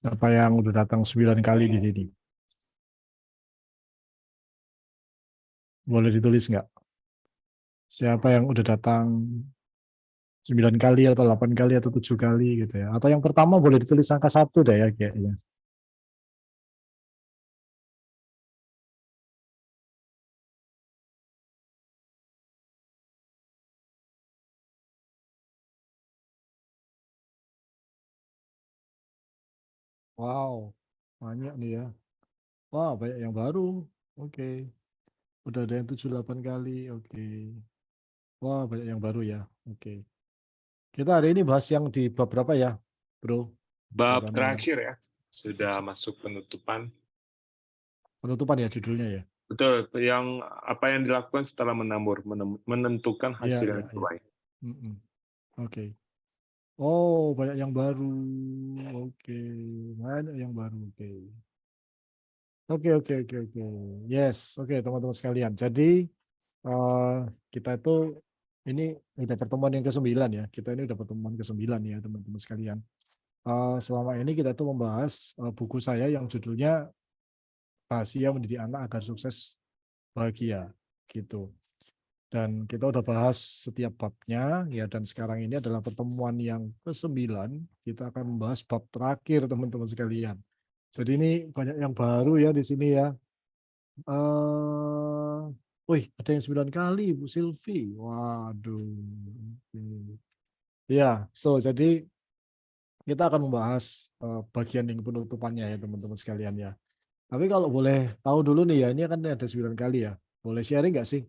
Siapa yang udah datang 9 kali di sini? Boleh ditulis nggak? Siapa yang udah datang 9 kali atau 8 kali atau 7 kali gitu ya? Atau yang pertama boleh ditulis angka 1 deh ya kayaknya. Wow, banyak nih ya. Wah, banyak yang baru. Oke. Udah ada yang 7 8 kali. Oke. Wah, banyak yang baru ya. Oke. Kita hari ini bahas yang di bab berapa ya, Bro? Bab Roni ya. terakhir ya, sudah masuk penutupan. Penutupan ya judulnya ya. Betul, yang apa yang dilakukan setelah menabur, menentukan Iya, hasil iya, yang iya. terbaik. Mm-mm. Oke. Oh, banyak yang baru. Oke. Banyak yang baru. Oke. Oke, oke, oke, oke. Yes, oke teman-teman sekalian. Jadi eh, kita itu ini udah pertemuan yang ke-9 ya. Kita ini udah pertemuan ke-9 ya teman-teman sekalian. Selama ini kita tuh membahas buku saya yang judulnya Rahasia Mendidik Anak Agar Sukses Bahagia gitu. Dan kita udah bahas setiap babnya ya, dan sekarang ini adalah pertemuan yang ke-9. Kita akan membahas bab terakhir teman-teman sekalian. Jadi ini banyak yang baru ya di sini ya. Wih, ada yang 9 kali, Bu Silvi. Waduh. Ya, jadi kita akan membahas bagian yang penutupannya ya teman-teman sekalian ya. Tapi kalau boleh tahu dulu nih ya, ini kan ada 9 kali ya. Boleh sharing nggak sih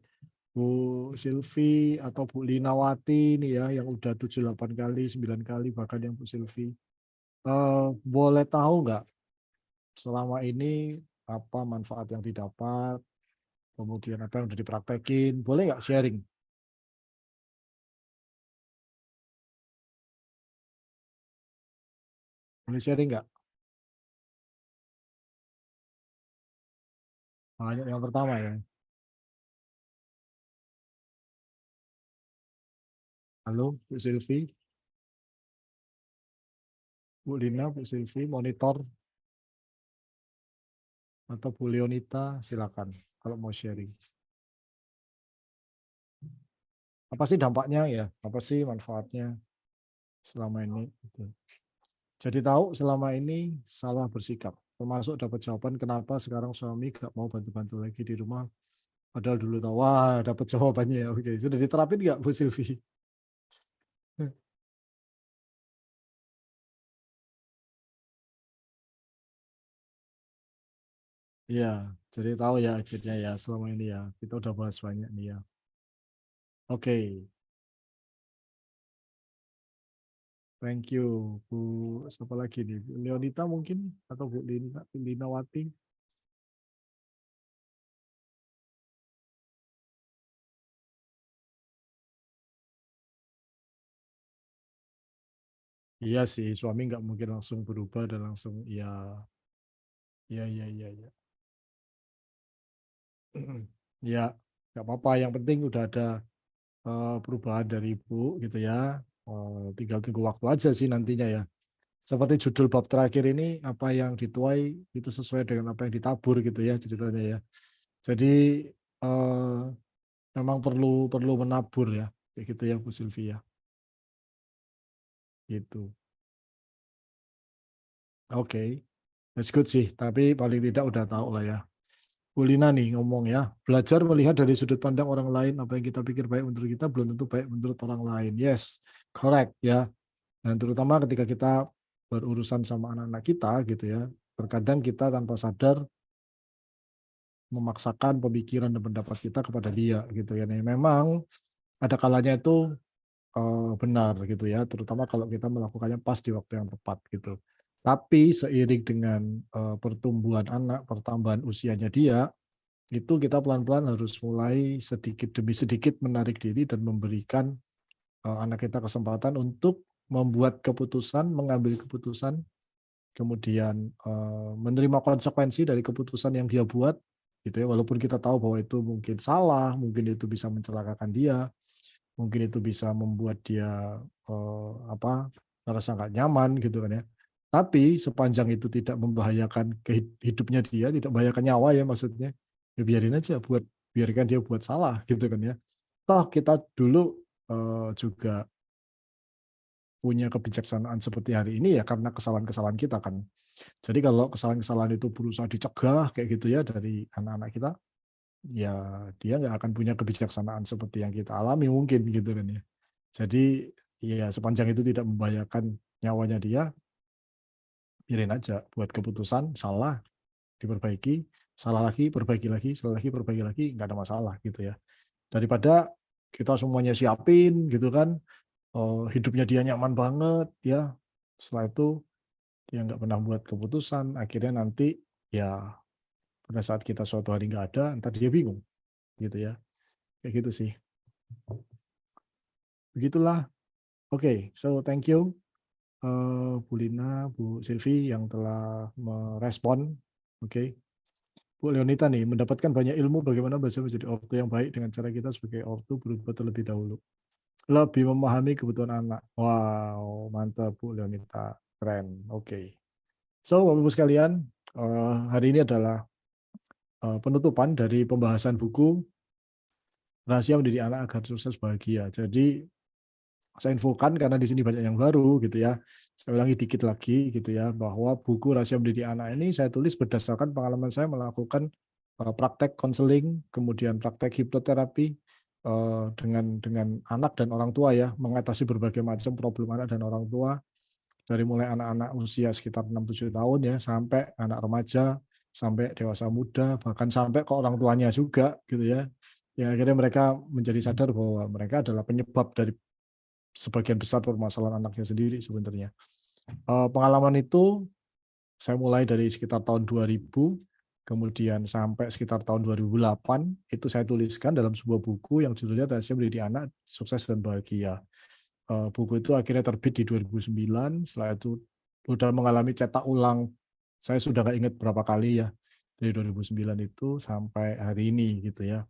Bu Silvi atau Bu Linawati nih ya, yang udah 7 8 kali, 9 kali, bahkan yang Bu Silvi. Boleh tahu nggak selama ini apa manfaat yang didapat, kemudian apa yang udah dipraktekin, boleh nggak sharing? Boleh sharing nggak? Hanya yang pertama ya. Halo, Bu Silvi, Bu Lina, Bu Silvi, monitor, atau Bu Leonita, silakan kalau mau sharing. Apa sih dampaknya ya? Apa sih manfaatnya selama ini? Gitu. Jadi tahu selama ini salah bersikap. Termasuk dapat jawaban kenapa sekarang suami gak mau bantu-bantu lagi di rumah. Padahal dulu tahu, wah dapat jawabannya ya. Oke, sudah diterapin nggak Bu Silvi? Iya, jadi tahu ya akhirnya ya selama ini ya. Kita udah bahas banyak nih ya. Oke, thank you Bu. Siapa lagi nih? Bu Leonita mungkin atau Bu Lina, Linawati? Iya sih, suami nggak mungkin langsung berubah dan langsung ya, ya, ya, ya, ya. Ya, nggak apa-apa. Yang penting udah ada perubahan dari Ibu gitu ya. Tinggal tunggu waktu aja sih nantinya ya. Seperti judul bab terakhir ini, apa yang dituai itu sesuai dengan apa yang ditabur gitu ya ceritanya ya. Jadi eh, memang perlu perlu menabur ya, kayak gitu ya Bu Sylvia. Gitu. Oke, that's good sih. Tapi paling tidak udah tahu lah ya. Bu Lina nih ngomong ya, belajar melihat dari sudut pandang orang lain, apa yang kita pikir baik menurut kita belum tentu baik menurut orang lain. Yes, correct ya. Dan terutama ketika kita berurusan sama anak-anak kita gitu ya, terkadang kita tanpa sadar memaksakan pemikiran dan pendapat kita kepada dia gitu ya. Nah, memang ada kalanya itu benar gitu ya, terutama kalau kita melakukannya pas di waktu yang tepat gitu. Tapi seiring dengan pertumbuhan anak, pertambahan usianya dia, itu kita pelan-pelan harus mulai sedikit demi sedikit menarik diri dan memberikan anak kita kesempatan untuk membuat keputusan, mengambil keputusan, kemudian menerima konsekuensi dari keputusan yang dia buat, gitu ya. Walaupun kita tahu bahwa itu mungkin salah, mungkin itu bisa mencelakakan dia, mungkin itu bisa membuat dia apa merasa nggak nyaman gitu kan ya. Tapi sepanjang itu tidak membahayakan hidupnya dia, tidak membahayakan nyawa ya maksudnya, ya biarin aja, biarkan dia buat salah gitu kan ya. Toh kita dulu juga punya kebijaksanaan seperti hari ini ya karena kesalahan-kesalahan kita kan. Jadi kalau kesalahan-kesalahan itu berusaha dicegah kayak gitu ya dari anak-anak kita, ya dia nggak akan punya kebijaksanaan seperti yang kita alami mungkin gitu kan ya. Jadi ya sepanjang itu tidak membahayakan nyawanya dia, biarin aja, buat keputusan salah diperbaiki, salah lagi perbaiki lagi, salah lagi perbaiki lagi, nggak ada masalah gitu ya. Daripada kita semuanya siapin gitu kan, hidupnya dia nyaman banget ya, setelah itu dia nggak pernah buat keputusan, akhirnya nanti ya pada saat kita suatu hari nggak ada, ntar dia bingung gitu ya, kayak gitu sih. Begitulah. Oke, so thank you Bu Lina, Bu Silvi yang telah merespon. Oke. Bu Leonita nih, mendapatkan banyak ilmu bagaimana bahasa menjadi ortu yang baik dengan cara kita sebagai ortu berubah terlebih dahulu. Lebih memahami kebutuhan anak. Wow, mantap Bu Leonita. Keren. Oke. So, Bapak-Ibu sekalian, hari ini adalah penutupan dari pembahasan buku Rahasia Mendidik Anak Agar Sukses Bahagia. Jadi, saya infokan karena di sini banyak yang baru gitu ya. Saya ulangi dikit lagi gitu ya, bahwa buku Rahasia Mendidik Anak ini saya tulis berdasarkan pengalaman saya melakukan praktek konseling, kemudian praktek hipnoterapi dengan anak dan orang tua ya, mengatasi berbagai macam problem anak dan orang tua dari mulai anak-anak usia sekitar 6-7 tahun ya sampai anak remaja, sampai dewasa muda, bahkan sampai ke orang tuanya juga gitu ya. Ya akhirnya mereka menjadi sadar bahwa mereka adalah penyebab dari sebagian besar permasalahan anaknya sendiri sebenarnya. Pengalaman itu saya mulai dari sekitar tahun 2000, kemudian sampai sekitar tahun 2008, itu saya tuliskan dalam sebuah buku yang judulnya Rahasia Mendidik Anak Sukses dan Bahagia. Buku itu akhirnya terbit di 2009, setelah itu sudah mengalami cetak ulang, saya sudah nggak ingat berapa kali ya, dari 2009 itu sampai hari ini gitu ya.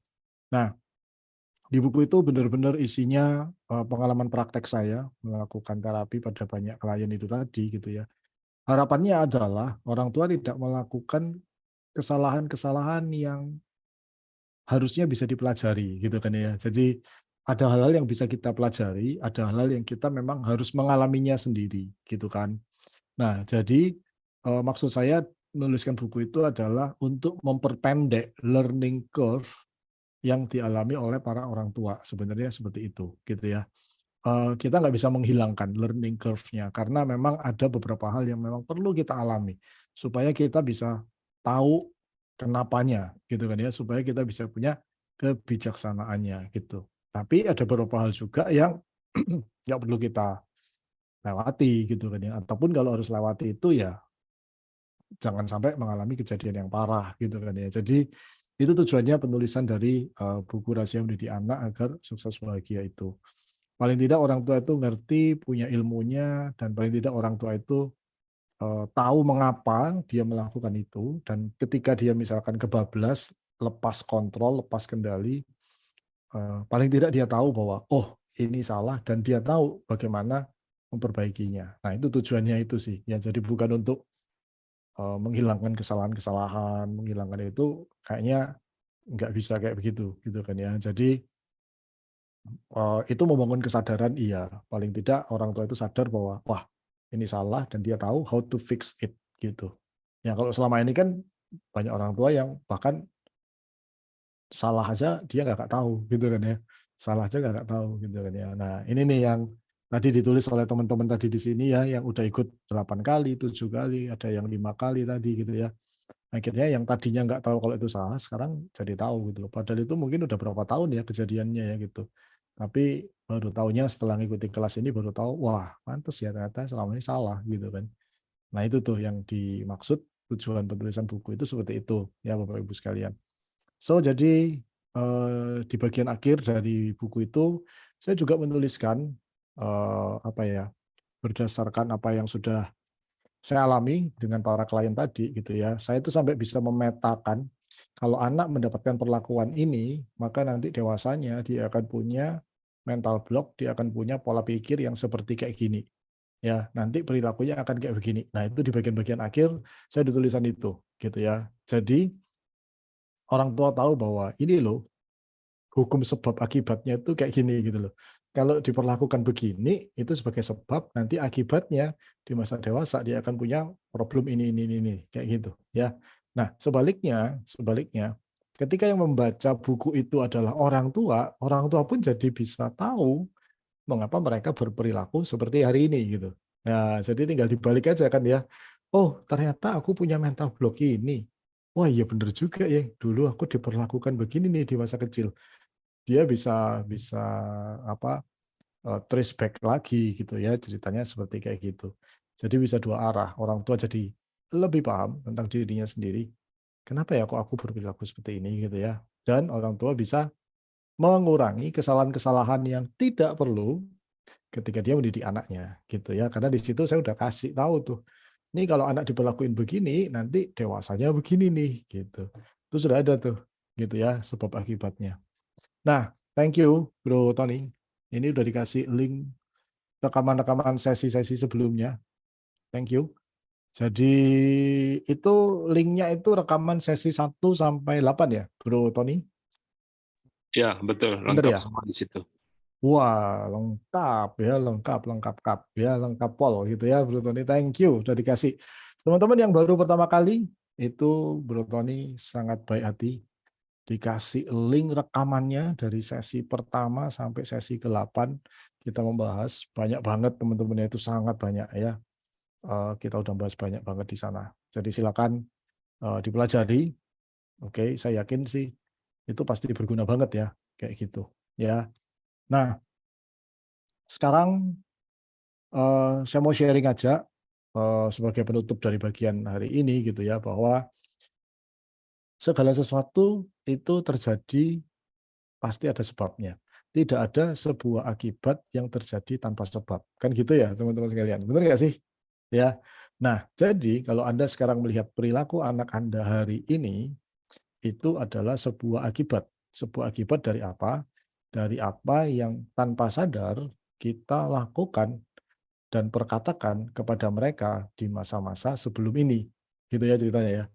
Nah, di buku itu benar-benar isinya pengalaman praktek saya melakukan terapi pada banyak klien itu tadi gitu ya. Harapannya adalah orang tua tidak melakukan kesalahan-kesalahan yang harusnya bisa dipelajari gitu kan ya. Jadi ada hal-hal yang bisa kita pelajari, ada hal-hal yang kita memang harus mengalaminya sendiri gitu kan. Nah, jadi maksud saya menuliskan buku itu adalah untuk memperpendek learning curve yang dialami oleh para orang tua, sebenarnya seperti itu gitu ya. Kita nggak bisa menghilangkan learning curve-nya karena memang ada beberapa hal yang memang perlu kita alami supaya kita bisa tahu kenapanya gitu kan ya, supaya kita bisa punya kebijaksanaannya gitu. Tapi ada beberapa hal juga yang nggak perlu kita lewati gitu kan ya, ataupun kalau harus lewati itu ya jangan sampai mengalami kejadian yang parah gitu kan ya. Jadi itu tujuannya penulisan dari buku Rahasia Mendidik Anak Agar Sukses Bahagia itu. Paling tidak orang tua itu ngerti, punya ilmunya, dan paling tidak orang tua itu tahu mengapa dia melakukan itu, dan ketika dia misalkan kebablas, lepas kontrol, lepas kendali, paling tidak dia tahu bahwa, oh ini salah, dan dia tahu bagaimana memperbaikinya. Nah itu tujuannya itu sih, ya jadi bukan untuk menghilangkan kesalahan-kesalahan, menghilangkan itu kayaknya nggak bisa kayak begitu, gitu kan ya. Jadi itu membangun kesadaran iya, paling tidak orang tua itu sadar bahwa, wah ini salah dan dia tahu how to fix it, gitu. Ya kalau selama ini kan banyak orang tua yang bahkan salah aja dia nggak tahu gitu kan ya, salah aja nggak tahu gitu kan ya. Nah ini nih yang tadi ditulis oleh teman-teman tadi di sini ya, yang udah ikut 8 kali, 7 kali, ada yang 5 kali tadi gitu ya. Akhirnya yang tadinya nggak tahu kalau itu salah, sekarang jadi tahu gitu loh. Padahal itu mungkin udah berapa tahun ya kejadiannya ya gitu. Tapi baru tahunya setelah ngikutin kelas ini baru tahu, wah pantes ya ternyata selama ini salah gitu kan. Nah itu tuh yang dimaksud tujuan penulisan buku itu seperti itu ya Bapak Ibu sekalian. So jadi di bagian akhir dari buku itu saya juga menuliskan apa ya, berdasarkan apa yang sudah saya alami dengan para klien tadi gitu ya. Saya itu sampai bisa memetakan kalau anak mendapatkan perlakuan ini, maka nanti dewasanya dia akan punya mental block, dia akan punya pola pikir yang seperti kayak gini. Ya, nanti perilakunya akan kayak begini. Nah, itu di bagian-bagian akhir saya ditulisan itu, gitu ya. Jadi orang tua tahu bahwa ini loh hukum sebab akibatnya itu kayak gini gitu loh. Kalau diperlakukan begini itu sebagai sebab, nanti akibatnya di masa dewasa dia akan punya problem ini kayak gitu ya. Nah, sebaliknya ketika yang membaca buku itu adalah orang tua pun jadi bisa tahu mengapa mereka berperilaku seperti hari ini gitu. Nah, jadi tinggal dibalik aja kan ya. Oh, ternyata aku punya mental block ini. Wah, iya bener juga ya. Dulu aku diperlakukan begini nih di masa kecil. Dia bisa bisa apa trace back lagi gitu ya, ceritanya seperti kayak gitu. Jadi bisa dua arah. Orang tua jadi lebih paham tentang dirinya sendiri. Kenapa ya kok aku berperilaku seperti ini gitu ya. Dan orang tua bisa mengurangi kesalahan-kesalahan yang tidak perlu ketika dia mendidik anaknya gitu ya. Karena di situ saya udah kasih tahu tuh. Ini kalau anak diperlakuin begini, nanti dewasanya begini nih gitu. Itu sudah ada tuh gitu ya sebab akibatnya. Nah, thank you Bro Tony. Ini udah dikasih link rekaman-rekaman sesi-sesi sebelumnya. Thank you. Jadi itu linknya itu rekaman sesi 1 sampai 8 ya, Bro Tony? Ya, betul, Bener lengkap ya? semua di situ. Wah, lengkap ya, lengkap kap ya, lengkap pol gitu ya, Bro Tony. Thank you udah dikasih. Teman-teman yang baru pertama kali itu Bro Tony sangat baik hati dikasih link rekamannya dari sesi pertama sampai sesi ke-8 kita membahas banyak banget teman-temannya itu sangat banyak ya. Kita udah bahas banyak banget di sana. Jadi silakan dipelajari. Oke, saya yakin sih itu pasti berguna banget ya kayak gitu ya. Nah, sekarang saya mau sharing aja sebagai penutup dari bagian hari ini gitu ya bahwa segala sesuatu itu terjadi pasti ada sebabnya. Tidak ada sebuah akibat yang terjadi tanpa sebab. Kan gitu ya, teman-teman sekalian. Benar nggak sih? Ya. Nah, jadi kalau Anda sekarang melihat perilaku anak Anda hari ini, itu adalah sebuah akibat. Sebuah akibat dari apa? Dari apa yang tanpa sadar kita lakukan dan perkatakan kepada mereka di masa-masa sebelum ini. Gitu ya ceritanya ya.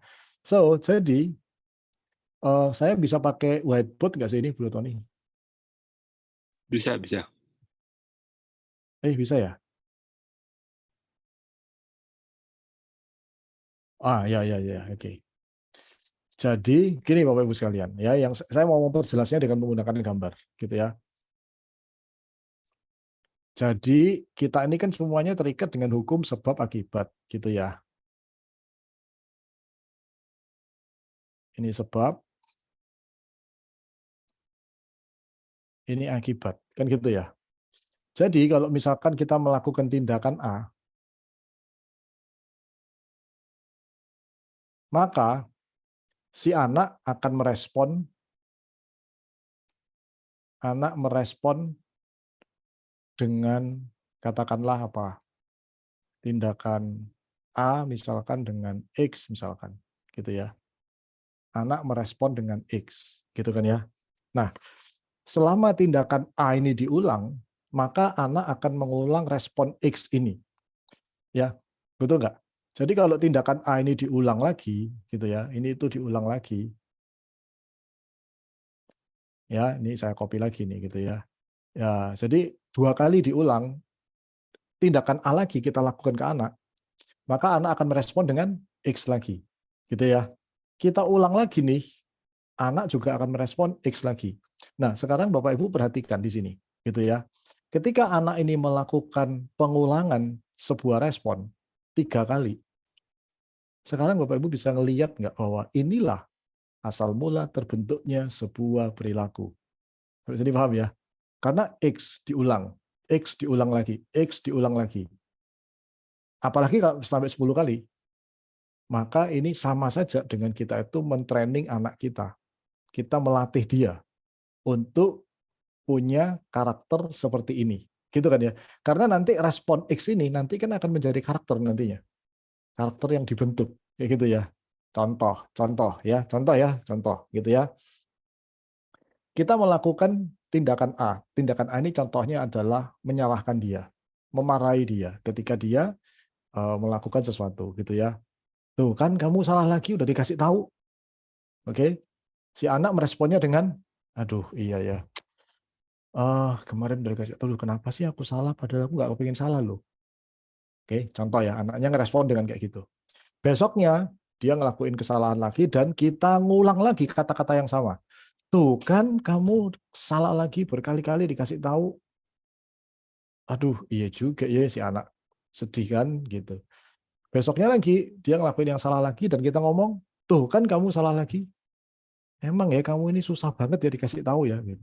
So, jadi saya bisa pakai whiteboard nggak sih ini, Bro Tony? Bisa, bisa. Bisa ya? Ya, ya, ya, oke. Jadi gini Bapak Ibu sekalian, ya yang saya mau memperjelasnya dengan menggunakan gambar, gitu ya. Jadi kita ini kan semuanya terikat dengan hukum sebab akibat, gitu ya. Ini sebab, ini akibat, kan gitu ya. Jadi kalau misalkan kita melakukan tindakan A, maka si anak merespon dengan katakanlah apa? Tindakan A misalkan dengan X misalkan, gitu ya. Anak merespon dengan X, gitu kan ya. Nah, selama tindakan A ini diulang, maka anak akan mengulang respon X ini. Ya, betul nggak? Jadi kalau tindakan A ini diulang lagi, gitu ya, ini itu diulang lagi, ya, ini saya copy lagi nih, gitu ya. Ya, jadi 2 kali diulang, tindakan A lagi kita lakukan ke anak, maka anak akan merespon dengan X lagi, gitu ya. Kita ulang lagi nih, anak juga akan merespon X lagi. Nah, sekarang Bapak Ibu perhatikan di sini, gitu ya. Ketika anak ini melakukan pengulangan sebuah respon 3 kali, sekarang Bapak Ibu bisa ngelihat nggak bahwa inilah asal mula terbentuknya sebuah perilaku. Jadi paham ya? Karena X diulang lagi, X diulang lagi. Apalagi kalau sampai 10 kali, maka ini sama saja dengan kita itu mentraining anak kita. Kita melatih dia untuk punya karakter seperti ini. Gitu kan ya. Karena nanti respon X ini nanti kan akan menjadi karakter nantinya. Karakter yang dibentuk kayak gitu ya. Contoh gitu ya. Kita melakukan tindakan A. Tindakan A ini contohnya adalah menyalahkan dia. memarahi dia ketika dia melakukan sesuatu gitu ya. Tuh kan kamu salah lagi udah dikasih tahu. Oke. Si anak meresponnya dengan, aduh iya ya. Kemarin udah dikasih tahu, kenapa sih aku salah padahal aku nggak kepingin salah loh. Oke, contoh ya, anaknya ngerespon dengan kayak gitu. Besoknya dia ngelakuin kesalahan lagi dan kita ngulang lagi kata-kata yang sama. Tuh kan kamu salah lagi berkali-kali dikasih tahu. Aduh, iya juga ya si anak sedih kan gitu. Besoknya lagi dia ngelakuin yang salah lagi dan kita ngomong, tuh kan kamu salah lagi. Emang ya kamu ini susah banget ya dikasih tahu ya. Gitu.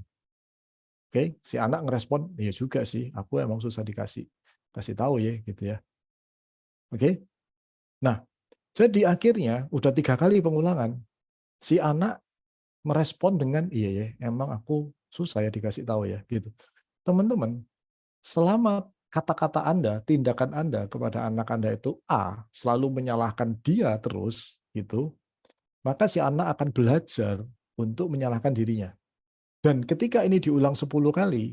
Oke, si anak ngerespon, iya juga sih, aku emang susah kasih tahu ya gitu ya. Oke, nah jadi akhirnya udah 3 kali pengulangan, si anak merespon dengan iya ya, emang aku susah ya dikasih tahu ya gitu. Teman-teman, selama kata-kata Anda, tindakan Anda kepada anak Anda itu A, selalu menyalahkan dia terus gitu, maka si anak akan belajar untuk menyalahkan dirinya. Dan ketika ini diulang 10 kali,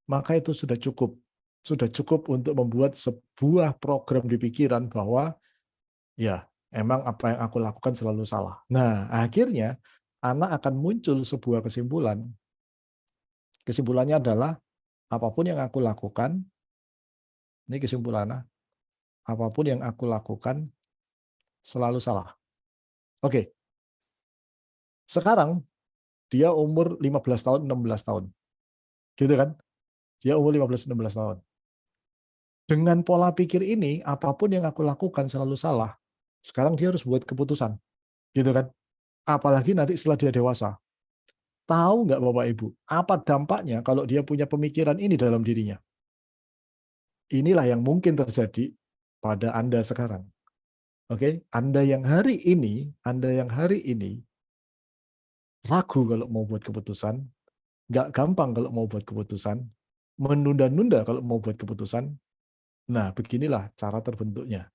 maka itu sudah cukup. Sudah cukup untuk membuat sebuah program di pikiran bahwa ya, emang apa yang aku lakukan selalu salah. Nah, akhirnya anak akan muncul sebuah kesimpulan. Kesimpulannya adalah apapun yang aku lakukan, ini kesimpulannya, apapun yang aku lakukan selalu salah. Oke, sekarang dia umur 15 tahun, 16 tahun. Gitu kan? Dia umur 15, 16 tahun. Dengan pola pikir ini, apapun yang aku lakukan selalu salah. Sekarang dia harus buat keputusan. Gitu kan? Apalagi nanti setelah dia dewasa. Tahu nggak Bapak Ibu, apa dampaknya kalau dia punya pemikiran ini dalam dirinya? Inilah yang mungkin terjadi pada Anda sekarang. Oke, Anda yang hari ini ragu kalau mau buat keputusan, nggak gampang kalau mau buat keputusan, menunda-nunda kalau mau buat keputusan. Nah, beginilah cara terbentuknya,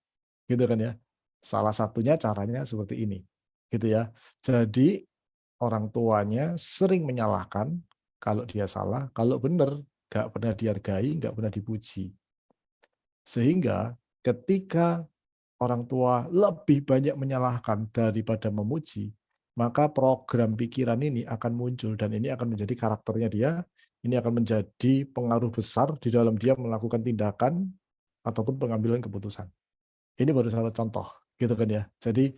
gitu kan ya. Salah satunya caranya seperti ini, gitu ya. Jadi orang tuanya sering menyalahkan kalau dia salah, kalau benar nggak pernah dihargai, nggak pernah dipuji. Sehingga ketika orang tua lebih banyak menyalahkan daripada memuji, maka program pikiran ini akan muncul dan ini akan menjadi karakternya dia, ini akan menjadi pengaruh besar di dalam dia melakukan tindakan ataupun pengambilan keputusan. Ini baru salah contoh, gitu kan ya. Jadi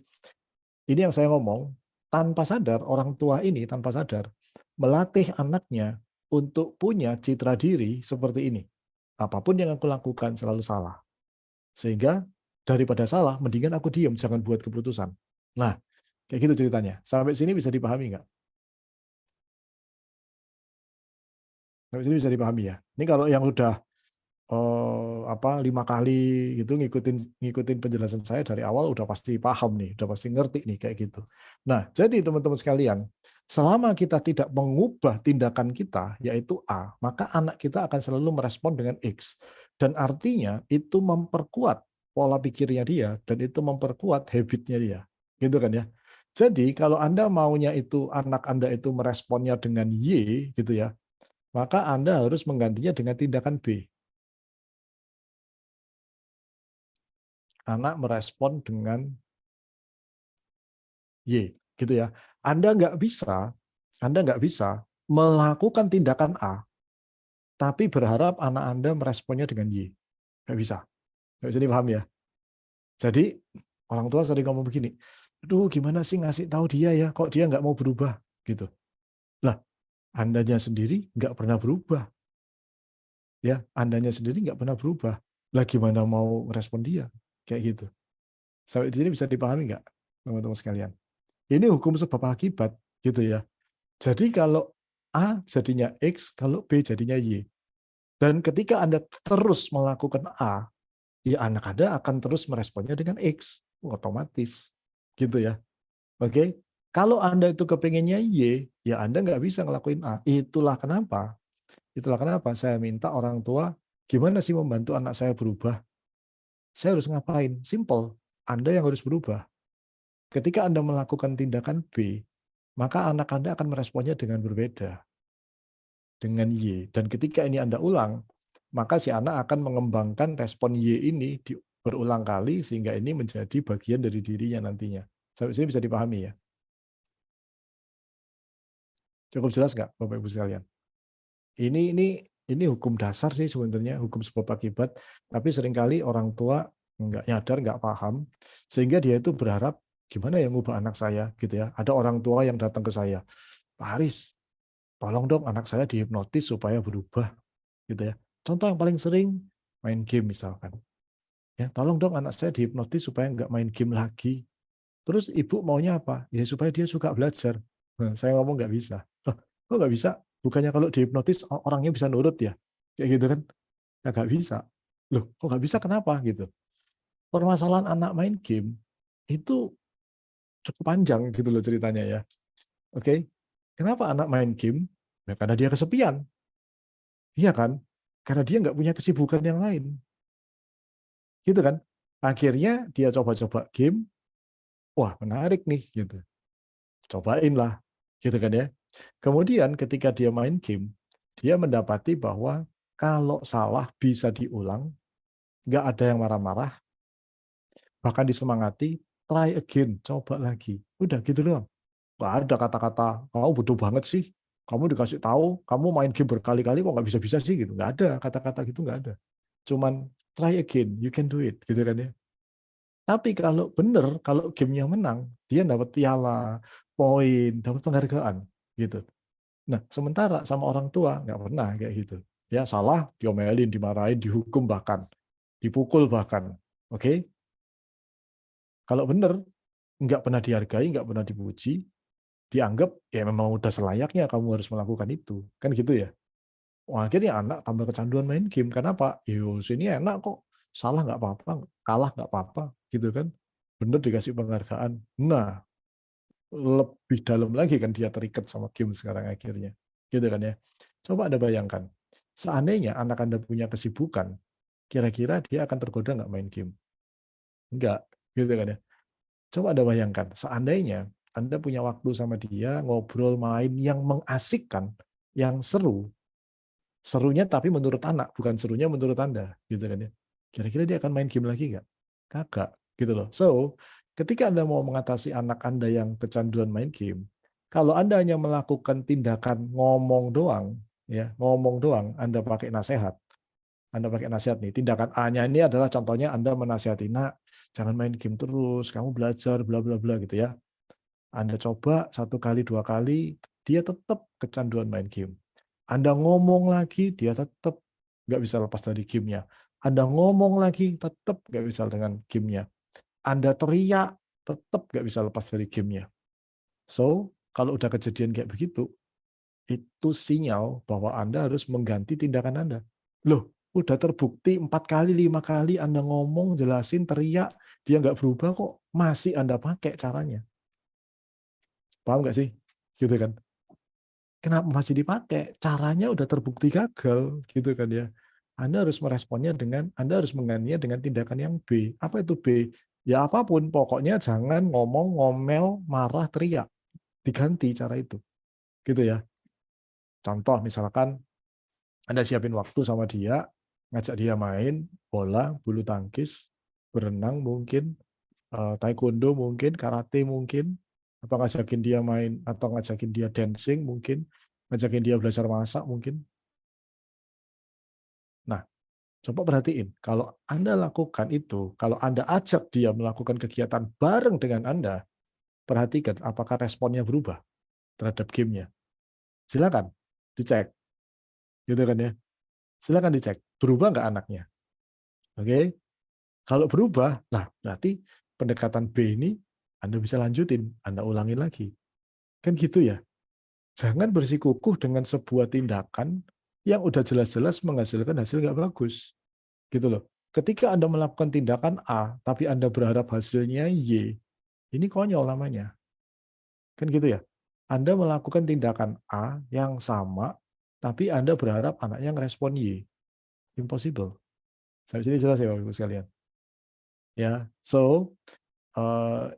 ini yang saya ngomong, tanpa sadar, orang tua ini tanpa sadar melatih anaknya untuk punya citra diri seperti ini. Apapun yang aku lakukan selalu salah. Sehingga daripada salah, mendingan aku diam, jangan buat keputusan. Nah, kayak gitu ceritanya. Sampai sini bisa dipahami nggak? Sampai sini bisa dipahami ya. Ini kalau yang udah 5 kali gitu ngikutin ngikutin penjelasan saya dari awal udah pasti paham nih, udah pasti ngerti nih kayak gitu. Nah, jadi teman-teman sekalian, selama kita tidak mengubah tindakan kita yaitu A, maka anak kita akan selalu merespon dengan X. Dan artinya itu memperkuat pola pikirnya dia dan itu memperkuat habitnya dia. Gitu kan ya. Jadi kalau Anda maunya itu anak Anda itu meresponnya dengan Y gitu ya, maka Anda harus menggantinya dengan tindakan B. Anak merespon dengan Y, gitu ya. Anda nggak bisa melakukan tindakan A, tapi berharap anak Anda meresponnya dengan Y. Nggak bisa. Nggak bisa dipaham ya. Jadi orang tua sering ngomong begini, aduh gimana sih ngasih tahu dia ya, kok dia nggak mau berubah, gitu. Lah, Andanya sendiri nggak pernah berubah, ya. Andanya sendiri nggak pernah berubah. Lah gimana mau merespon dia, kayak gitu. Sampai di sini bisa dipahami nggak, teman-teman sekalian? Ini hukum sebab akibat, gitu ya. Jadi kalau A jadinya X, kalau B jadinya Y. Dan ketika Anda terus melakukan A, ya anak Anda akan terus meresponnya dengan X. Otomatis. Gitu ya. Oke. Kalau Anda itu kepengennya Y, ya Anda nggak bisa ngelakuin A. Itulah kenapa saya minta orang tua, gimana sih membantu anak saya berubah? Saya harus ngapain? Simple. Anda yang harus berubah. Ketika Anda melakukan tindakan B, maka anak Anda akan meresponnya dengan berbeda, dengan Y. Dan ketika ini Anda ulang, maka si anak akan mengembangkan respon Y ini berulang kali sehingga ini menjadi bagian dari dirinya nantinya. Sampai sini bisa dipahami ya? Cukup jelas nggak, Bapak Ibu sekalian? Ini hukum dasar sih sebenarnya, hukum sebab akibat, tapi seringkali orang tua nggak nyadar, nggak paham, sehingga dia itu berharap gimana ya ngubah anak saya gitu ya. Ada orang tua yang datang ke saya, Pak Haris, tolong dong anak saya dihipnotis supaya berubah gitu ya. Contoh yang paling sering main game misalkan. Ya, tolong dong anak saya dihipnotis supaya nggak main game lagi. Terus ibu maunya apa? Ya supaya dia suka belajar. Nah, saya ngomong nggak bisa. Loh, kok nggak bisa? Bukannya kalau dihipnotis orangnya bisa nurut ya? Kayak gitu kan? Ya nggak bisa. Loh, kok nggak bisa? Kenapa gitu? Permasalahan anak main game itu cukup panjang gitu loh ceritanya ya. Oke? Kenapa anak main game? Ya karena dia kesepian. Iya kan? Karena dia nggak punya kesibukan yang lain. Gitu kan? Akhirnya dia coba-coba game, wah menarik nih gitu. Cobain lah, gitu kan ya. Kemudian ketika dia main game, dia mendapati bahwa kalau salah bisa diulang, nggak ada yang marah-marah, bahkan disemangati, try again, coba lagi. Udah gitu doang. Nggak ada kata-kata, kamu bodoh banget sih, kamu dikasih tahu, kamu main game berkali-kali kok nggak bisa-bisa sih gitu. Nggak ada kata-kata gitu, nggak ada. Cuman try again, you can do it, gitu kan ya. Tapi kalau bener, kalau gamenya menang, dia dapat piala, poin, dapat penghargaan, gitu. Nah, sementara sama orang tua nggak pernah kayak gitu. Ya salah, diomelin, dimarahin, dihukum bahkan, dipukul bahkan. Oke, kalau bener nggak pernah dihargai, nggak pernah dipuji, dianggap ya memang udah selayaknya kamu harus melakukan itu, kan gitu ya. Wah, akhirnya anak tambah kecanduan main game. Kenapa? Yo, sini enak kok, salah nggak apa-apa, kalah nggak apa-apa, gitu kan. Bener dikasih penghargaan. Nah, lebih dalam lagi kan dia terikat sama game sekarang akhirnya. Gitu kan ya. Coba Anda bayangkan, seandainya anak Anda punya kesibukan, kira-kira dia akan tergoda nggak main game? Enggak, gitu kan ya. Coba Anda bayangkan, seandainya Anda punya waktu sama dia, ngobrol, main yang mengasikkan, yang seru, serunya tapi menurut anak, bukan serunya menurut Anda, gitu kan ya. Kira-kira dia akan main game lagi nggak? Kagak, gitu loh. So, ketika Anda mau mengatasi anak Anda yang kecanduan main game, kalau Anda hanya melakukan tindakan ngomong doang, ya ngomong doang, Anda pakai nasihat nih. Tindakan A-nya ini adalah contohnya Anda menasihati, nak, jangan main game terus, kamu belajar, bla bla bla gitu ya. Anda coba 1 kali, 2 kali, dia tetap kecanduan main game. Anda ngomong lagi, dia tetap nggak bisa lepas dari gamenya. Anda ngomong lagi, tetap nggak bisa dengan gamenya. Anda teriak, tetap nggak bisa lepas dari gamenya. So, kalau udah kejadian kayak begitu, itu sinyal bahwa Anda harus mengganti tindakan Anda. Loh, udah terbukti 4 kali, 5 kali Anda ngomong, jelasin, teriak, dia nggak berubah kok, masih Anda pakai caranya. Paham nggak sih? Gitu kan? Kenapa masih dipakai? Caranya udah terbukti gagal, gitu kan ya. Anda harus meresponnya Anda harus menggantinya dengan tindakan yang B. Apa itu B? Ya apapun, pokoknya jangan ngomong, ngomel, marah, teriak. Diganti cara itu. Gitu ya. Contoh misalkan Anda siapin waktu sama dia, ngajak dia main bola, bulu tangkis, berenang mungkin, taekwondo mungkin, karate mungkin, atau ngajakin dia main, atau ngajakin dia dancing mungkin, ngajakin dia belajar masak mungkin. Nah, coba perhatiin, kalau Anda lakukan itu, kalau Anda ajak dia melakukan kegiatan bareng dengan Anda, perhatikan apakah responnya berubah terhadap gamenya. Silakan dicek, gitu kan ya. Silakan dicek, berubah nggak anaknya? Oke, kalau berubah, nah berarti pendekatan B ini Anda bisa lanjutin, Anda ulangin lagi. Kan gitu ya. Jangan bersikukuh dengan sebuah tindakan yang udah jelas-jelas menghasilkan hasil nggak bagus. Gitu loh. Ketika Anda melakukan tindakan A, tapi Anda berharap hasilnya Y, ini konyol namanya. Kan gitu ya. Anda melakukan tindakan A yang sama, tapi Anda berharap anaknya ngerespon Y. Impossible. Sampai sini jelas ya Bapak Ibu sekalian. Ya, so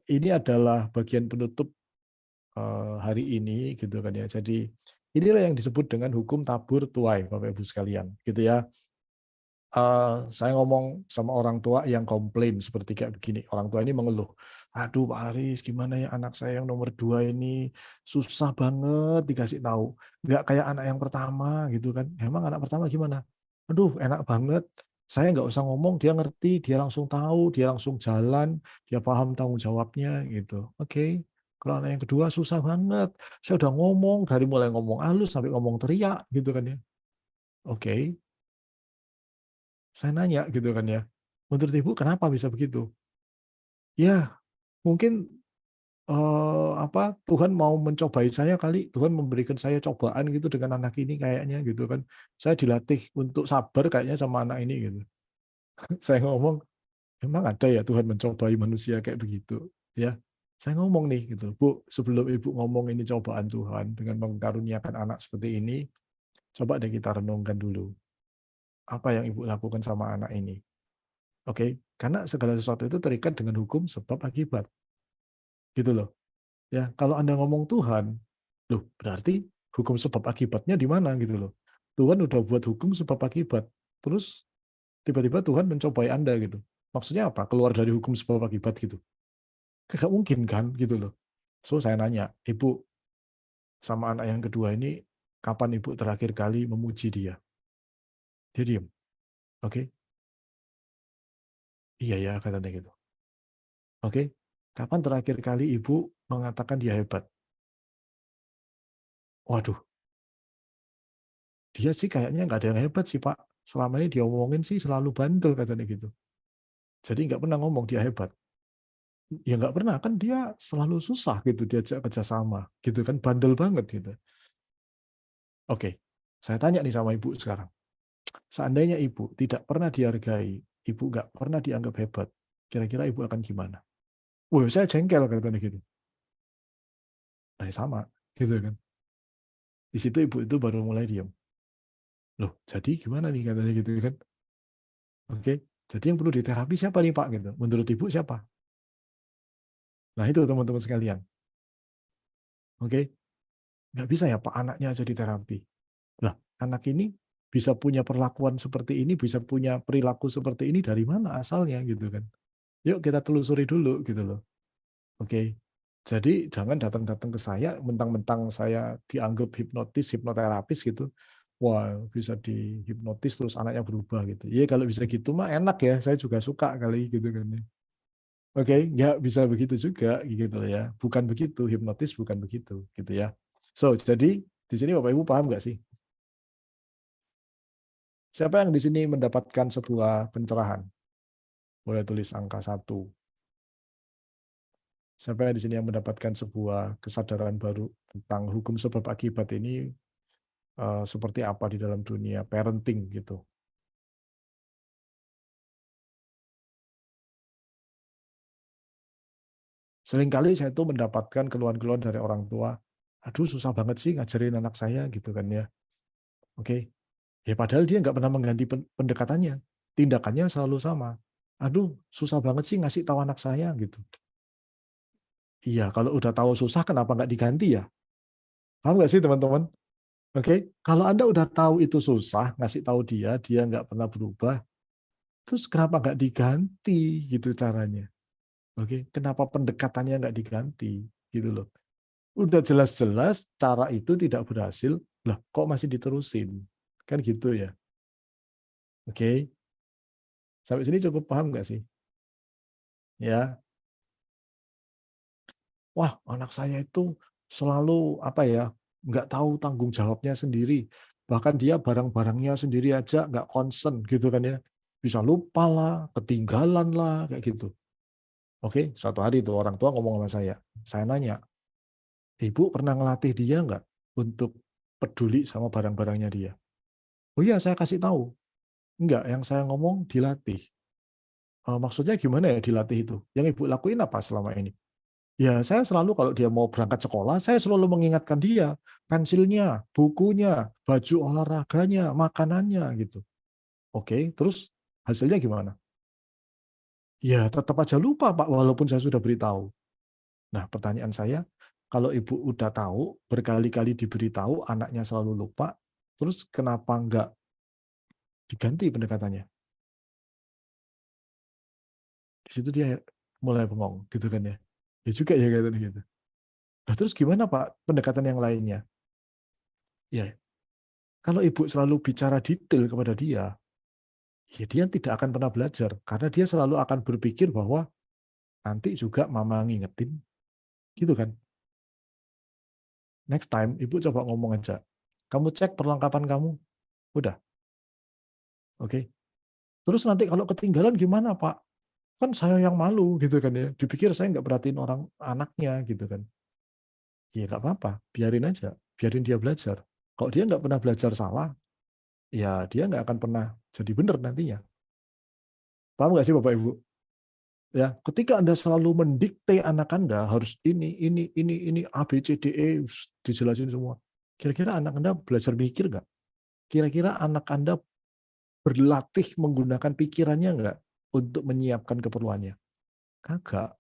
ini adalah bagian penutup hari ini gitu kan ya. Jadi inilah yang disebut dengan hukum tabur tuai Bapak Ibu sekalian, gitu ya. Saya ngomong sama orang tua yang komplain seperti kayak begini. Orang tua ini mengeluh, aduh Pak Haris, gimana ya anak saya yang nomor 2 ini susah banget dikasih tahu. Nggak kayak anak yang pertama gitu kan. Emang anak pertama gimana? Aduh enak banget. Saya nggak usah ngomong, dia ngerti, dia langsung tahu, dia langsung jalan, dia paham tanggung jawabnya gitu. Oke. Kalau anak yang kedua susah banget. Saya udah ngomong, dari mulai ngomong halus sampai ngomong teriak gitu kan ya. Oke. Saya nanya gitu kan ya, menurut Ibu kenapa bisa begitu? Ya, mungkin Tuhan mau mencobai saya kali, Tuhan memberikan saya cobaan gitu dengan anak ini kayaknya gitu kan. Saya dilatih untuk sabar kayaknya sama anak ini gitu. Saya ngomong, emang ada ya Tuhan mencobai manusia kayak begitu? Ya, saya ngomong nih gitu, Bu, sebelum Ibu ngomong ini cobaan Tuhan dengan mengkaruniakan anak seperti ini, coba deh kita renungkan dulu. Apa yang Ibu lakukan sama anak ini? Oke, karena segala sesuatu itu terikat dengan hukum sebab akibat. Gitu loh. Ya, kalau Anda ngomong Tuhan, loh berarti hukum sebab akibatnya di mana gitu loh. Tuhan udah buat hukum sebab akibat. Terus tiba-tiba Tuhan mencobai Anda gitu. Maksudnya apa? Keluar dari hukum sebab akibat gitu. Gak mungkin kan gitu loh. So saya nanya, Ibu sama anak yang kedua ini kapan Ibu terakhir kali memuji dia? Dia diam. Oke. Iya ya katanya gitu. Oke. Kapan terakhir kali Ibu mengatakan dia hebat? Waduh, dia sih kayaknya nggak ada yang hebat sih Pak. Selama ini dia omongin sih selalu bandel katanya gitu. Jadi nggak pernah ngomong dia hebat. Ya nggak pernah, kan dia selalu susah gitu diajak kerjasama. Gitu kan, bandel banget gitu. Oke, saya tanya nih sama Ibu sekarang. Seandainya Ibu tidak pernah dihargai, Ibu nggak pernah dianggap hebat, kira-kira Ibu akan gimana? Wah, saya jengkel katanya gitu. Nah, sama, gitu kan. Di situ Ibu itu baru mulai diam. Loh, jadi gimana nih katanya gitu kan. Oke, jadi yang perlu diterapi siapa nih Pak gitu? Menurut Ibu siapa? Nah itu teman-teman sekalian. Oke, nggak bisa ya Pak anaknya jadi terapi. Lah, anak ini bisa punya perlakuan seperti ini, bisa punya perilaku seperti ini dari mana asalnya gitu kan. Yuk kita telusuri dulu gitu loh. Oke. Jadi jangan datang-datang ke saya mentang-mentang saya dianggap hipnotis, hipnoterapis gitu. Wah, bisa dihipnotis terus anaknya berubah gitu. Iya kalau bisa gitu mah enak ya, saya juga suka kali gitu kan. Oke, nggak bisa begitu juga gitu ya. Bukan begitu, hipnotis bukan begitu gitu ya. So, jadi di sini Bapak Ibu paham nggak sih? Siapa yang di sini mendapatkan sebuah pencerahan? Boleh tulis angka 1. Siapa yang di sini yang mendapatkan sebuah kesadaran baru tentang hukum sebab akibat ini seperti apa di dalam dunia parenting gitu. Seringkali saya tuh mendapatkan keluhan-keluhan dari orang tua, aduh susah banget sih ngajarin anak saya gitu kan ya. Oke, ya padahal dia nggak pernah mengganti pendekatannya, tindakannya selalu sama. Aduh susah banget sih ngasih tahu anak saya gitu. Iya, kalau udah tahu susah kenapa nggak diganti ya? Paham nggak sih teman-teman? Oke, kalau Anda udah tahu itu susah, ngasih tahu dia, dia nggak pernah berubah, terus kenapa nggak diganti gitu caranya? Oke, kenapa pendekatannya nggak diganti gitu loh? Udah jelas-jelas cara itu tidak berhasil, lah kok masih diterusin? Kan gitu ya. Oke, sampai sini cukup paham nggak sih? Ya, wah anak saya itu selalu apa ya, nggak tahu tanggung jawabnya sendiri. Bahkan dia barang-barangnya sendiri aja nggak concern gitu kan ya. Bisa lupa lah, ketinggalan lah, kayak gitu. Oke, suatu hari itu orang tua ngomong sama saya nanya, Ibu pernah ngelatih dia nggak untuk peduli sama barang-barangnya dia? Oh iya, saya kasih tahu. Enggak, yang saya ngomong dilatih. Maksudnya gimana ya dilatih itu? Yang Ibu lakuin apa selama ini? Ya, saya selalu kalau dia mau berangkat sekolah, saya selalu mengingatkan dia, pensilnya, bukunya, baju olahraganya, makanannya gitu. Oke, terus hasilnya gimana? Ya, tetap aja lupa, Pak, walaupun saya sudah beritahu. Nah, pertanyaan saya, kalau Ibu udah tahu, berkali-kali diberitahu, anaknya selalu lupa, terus kenapa enggak diganti pendekatannya? Di situ dia mulai bengong, gitu kan ya. Ya juga ya kayak gitu. Nah, terus gimana Pak pendekatan yang lainnya? Ya, kalau ibu selalu bicara detail kepada dia, ya dia tidak akan pernah belajar karena dia selalu akan berpikir bahwa nanti juga mama ngingetin, gitu kan. Next time ibu coba ngomong aja, kamu cek perlengkapan kamu, udah, oke. Terus nanti kalau ketinggalan gimana Pak? Kan saya yang malu gitu kan ya. Dipikir saya nggak perhatiin orang anaknya gitu kan. Ya nggak apa-apa, biarin aja, biarin dia belajar. Kalau dia nggak pernah belajar salah, ya dia nggak akan pernah jadi benar nantinya. Paham nggak sih Bapak Ibu? Ya, ketika Anda selalu mendikte anak Anda harus ini, A, B, C, D, E, dijelasin semua. Kira-kira anak Anda belajar mikir nggak? Kira-kira anak Anda berlatih menggunakan pikirannya nggak untuk menyiapkan keperluannya? Kagak.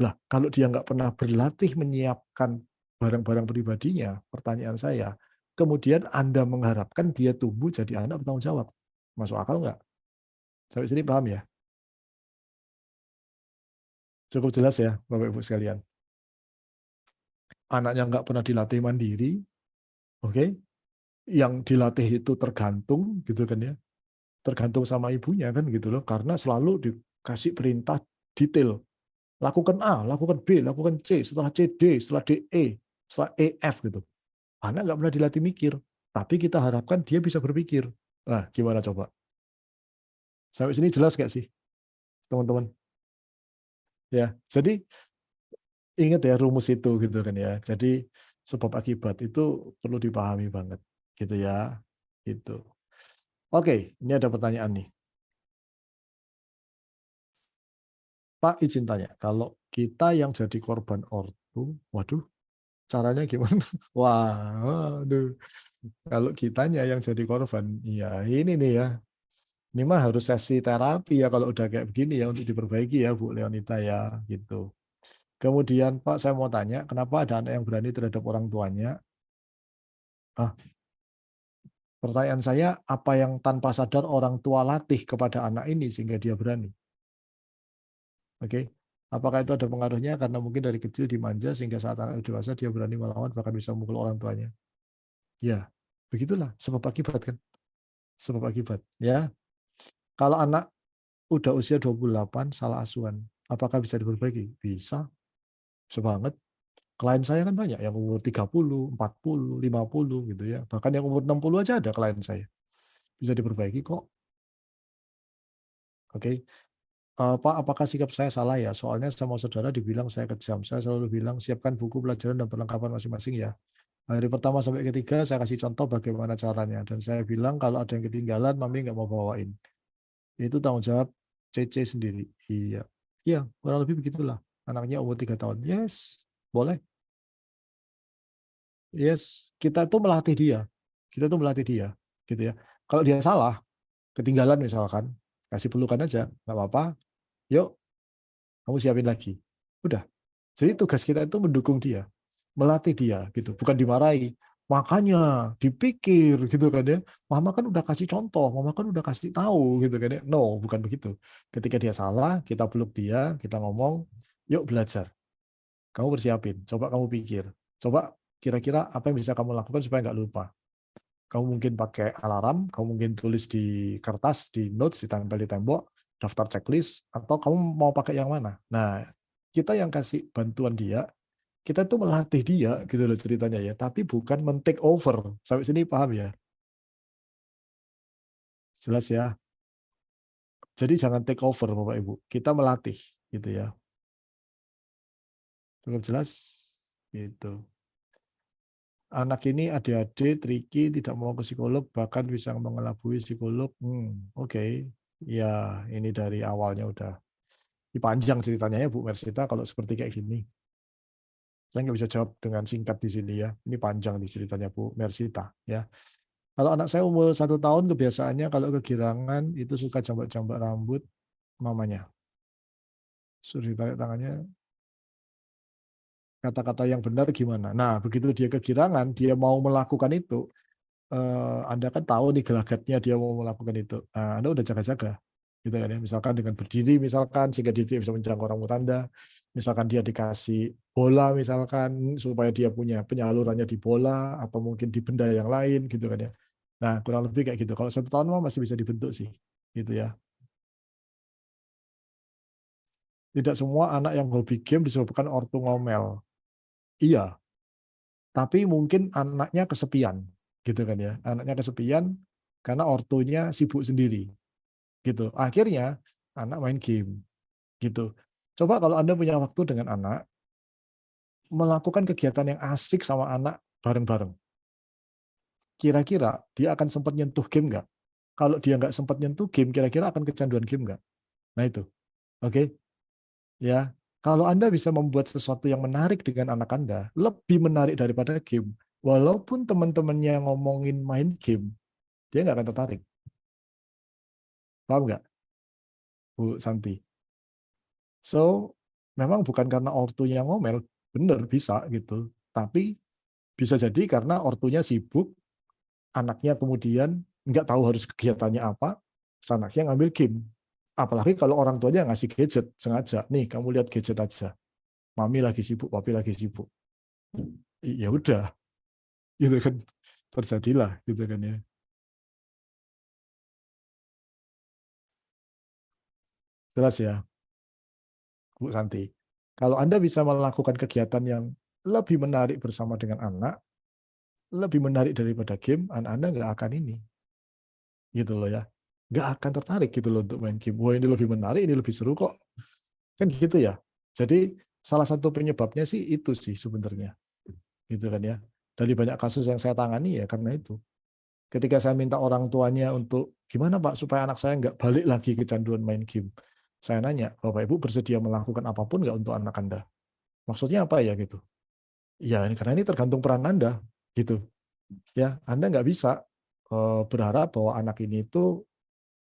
Lah, kalau dia nggak pernah berlatih menyiapkan barang-barang pribadinya, pertanyaan saya, kemudian Anda mengharapkan dia tumbuh jadi anak bertanggung jawab. Masuk akal nggak? Sampai sini paham ya? Cukup jelas ya, Bapak Ibu sekalian. Anaknya nggak pernah dilatih mandiri, oke? Yang dilatih itu tergantung, gitu kan ya? Tergantung sama ibunya kan gitu loh, karena selalu dikasih perintah detail. Lakukan A, lakukan B, lakukan C, setelah C D, setelah D E, setelah E F gitu. Anak nggak pernah dilatih mikir, tapi kita harapkan dia bisa berpikir. Nah, gimana coba? Sampai sini jelas nggak sih, teman-teman? Ya, jadi ingat ya rumus itu gitu kan ya. Jadi sebab akibat itu perlu dipahami banget, gitu ya. Gitu. Oke, ini ada pertanyaan nih. Pak, izin tanya, kalau kita yang jadi korban ortu, waduh, caranya gimana? Wah, waduh. Kalau kitanya yang jadi korban, ya ini nih ya. Ini mah harus sesi terapi ya kalau udah kayak begini ya untuk diperbaiki ya Bu Leonita ya gitu. Kemudian Pak saya mau tanya, kenapa ada anak yang berani terhadap orang tuanya? Ah, pertanyaan saya, apa yang tanpa sadar orang tua latih kepada anak ini sehingga dia berani? Oke. Apakah itu ada pengaruhnya karena mungkin dari kecil dimanja sehingga saat anak dewasa dia berani melawan bahkan bisa memukul orang tuanya? Ya, begitulah sebab akibat kan. Sebab akibat ya. Kalau anak udah usia 28 salah asuhan, apakah bisa diperbaiki? Bisa, sebanget. Klien saya kan banyak yang umur 30, 40, 50 gitu ya. Bahkan yang umur 60 aja ada klien saya. Bisa diperbaiki kok. Oke. Pak, apakah sikap saya salah ya? Soalnya sama saudara dibilang saya kejam. Saya selalu bilang siapkan buku pelajaran dan perlengkapan masing-masing ya. Hari pertama sampai ketiga saya kasih contoh bagaimana caranya. Dan saya bilang kalau ada yang ketinggalan, mami nggak mau bawain. Itu tanggung jawab CC sendiri. Iya. Iya, kurang lebih begitulah. Anaknya umur 3 tahun. Yes, boleh. Yes, kita tuh melatih dia. Kita tuh melatih dia, gitu ya. Kalau dia salah, ketinggalan misalkan, kasih pelukan aja, nggak apa-apa. Yuk, kamu siapin lagi. Udah. Jadi tugas kita itu mendukung dia, melatih dia, gitu. Bukan dimarahi. Makanya dipikir, gitu kan ya. Mama kan udah kasih contoh, mama kan udah kasih tahu, gitu kan ya. No, bukan begitu. Ketika dia salah, kita peluk dia, kita ngomong, yuk belajar. Kamu persiapin, coba kamu pikir. Coba kira-kira apa yang bisa kamu lakukan supaya nggak lupa. Kamu mungkin pakai alarm, kamu mungkin tulis di kertas, di notes, ditempel di tembok, daftar checklist, atau kamu mau pakai yang mana. Nah, kita yang kasih bantuan dia, kita tuh melatih dia, gitu loh ceritanya ya, tapi bukan men-take over. Sampai sini paham ya? Jelas ya? Jadi jangan take over, Bapak Ibu. Kita melatih, gitu ya. Cukup jelas? Gitu. Anak ini ADHD, tricky, tidak mau ke psikolog, bahkan bisa mengelabui psikolog. Oke. Ya, ini dari awalnya udah panjang ceritanya ya Bu Mersita kalau seperti kayak gini. Saya nggak bisa jawab dengan singkat di sini ya. Ini panjang di ceritanya Bu Mersita ya. Kalau anak saya umur 1 tahun kebiasaannya kalau kegirangan itu suka jambak-jambak rambut mamanya. Suruh ditarik tangannya. Kata-kata yang benar gimana? Nah, begitu dia kegirangan, dia mau melakukan itu, Anda kan tahu nih gelagatnya dia mau melakukan itu. Anda udah jaga-jaga. gitu kan ya. Misalkan dengan berdiri, misalkan sehingga dia bisa menjangkau rambut Anda, misalkan dia dikasih bola, misalkan supaya dia punya penyalurannya di bola atau mungkin di benda yang lain, gitu kan ya. Nah, kurang lebih kayak gitu. Kalau 1 tahun mah masih bisa dibentuk sih, gitu ya. Tidak semua anak yang hobi game disebabkan ortu ngomel. Iya, tapi mungkin anaknya kesepian, gitu kan ya. Anaknya kesepian karena ortunya sibuk sendiri, gitu. Akhirnya anak main game, gitu. Coba kalau Anda punya waktu dengan anak, melakukan kegiatan yang asik sama anak bareng-bareng. Kira-kira dia akan sempat nyentuh game nggak? Kalau dia nggak sempat nyentuh game, kira-kira akan kecanduan game nggak? Nah itu, oke, ya. Kalau Anda bisa membuat sesuatu yang menarik dengan anak Anda, lebih menarik daripada game, walaupun teman-temannya ngomongin main game, dia nggak akan tertarik. Paham nggak, Bu Santi? So, memang bukan karena ortunya ngomel, bener bisa gitu. Tapi bisa jadi karena ortunya sibuk, anaknya kemudian nggak tahu harus kegiatannya apa, anaknya ngambil game. Apalagi kalau orang tuanya ngasih gadget sengaja, nih kamu lihat gadget aja, mami lagi sibuk, papi lagi sibuk. Ya udah, gitu kan terjadilah, gitu kan ya. Jelas ya, Bu Santi. Kalau Anda bisa melakukan kegiatan yang lebih menarik bersama dengan anak, lebih menarik daripada game, anak Anda nggak akan ini, gitu loh ya. Nggak akan tertarik gitu loh untuk main game. Wah ini lebih menarik, ini lebih seru kok. Kan gitu ya. Jadi salah satu penyebabnya sih itu sih sebenarnya. Gitu kan ya. Dari banyak kasus yang saya tangani ya karena itu. Ketika saya minta orang tuanya untuk gimana Pak supaya anak saya nggak balik lagi kecanduan main game. Saya nanya, Bapak Ibu bersedia melakukan apapun nggak untuk anak Anda? Maksudnya apa ya gitu? Ya karena ini tergantung peran Anda gitu. Ya, Anda nggak bisa berharap bahwa anak ini itu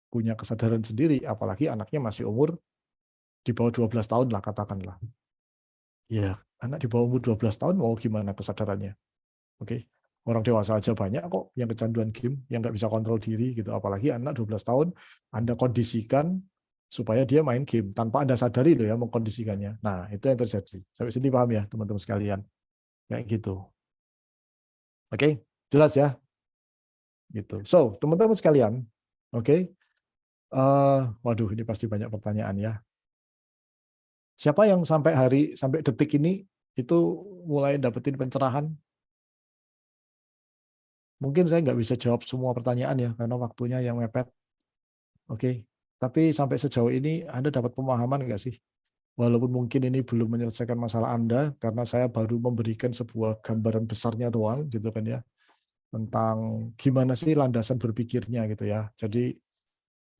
punya kesadaran sendiri, apalagi anaknya masih umur di bawah 12 tahun lah katakanlah. Ya, anak di bawah umur 12 tahun mau gimana kesadarannya? Oke. Orang dewasa aja banyak kok yang kecanduan game, yang nggak bisa kontrol diri gitu. Apalagi anak 12 tahun, Anda kondisikan supaya dia main game tanpa Anda sadari loh ya mengkondisikannya. Nah, itu yang terjadi. Sampai sini paham ya teman-teman sekalian. Kayak gitu. Oke, jelas ya? Gitu. So, teman-teman sekalian, oke. Waduh, ini pasti banyak pertanyaan ya. Siapa yang sampai detik ini itu mulai dapetin pencerahan? Mungkin saya nggak bisa jawab semua pertanyaan ya, karena waktunya yang mepet. Oke, tapi sampai sejauh ini Anda dapat pemahaman nggak sih? Walaupun mungkin ini belum menyelesaikan masalah Anda, karena saya baru memberikan sebuah gambaran besarnya doang, gitu kan ya, tentang gimana sih landasan berpikirnya gitu ya. Jadi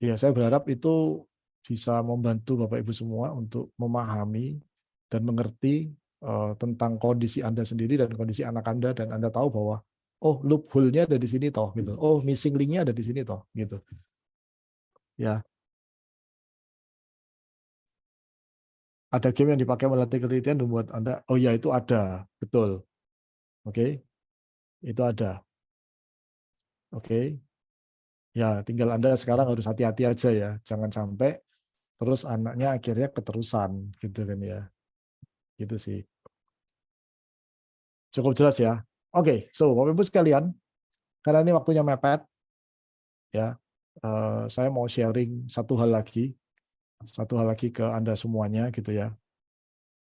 ya saya berharap itu bisa membantu Bapak Ibu semua untuk memahami dan mengerti tentang kondisi Anda sendiri dan kondisi anak Anda, dan Anda tahu bahwa oh loophole-nya ada di sini toh gitu. Oh missing link-nya ada di sini toh gitu. Ya, ada game yang dipakai melatih kelitian dan membuat Anda oh ya itu ada. Betul. Oke. Itu ada. Oke. Ya, tinggal Anda sekarang harus hati-hati aja ya. Jangan sampai terus anaknya akhirnya keterusan gitu kan ya. Gitu sih. Cukup jelas ya. Oke, so Bapak Ibu sekalian, karena ini waktunya mepet, ya, saya mau sharing satu hal lagi ke Anda semuanya gitu ya.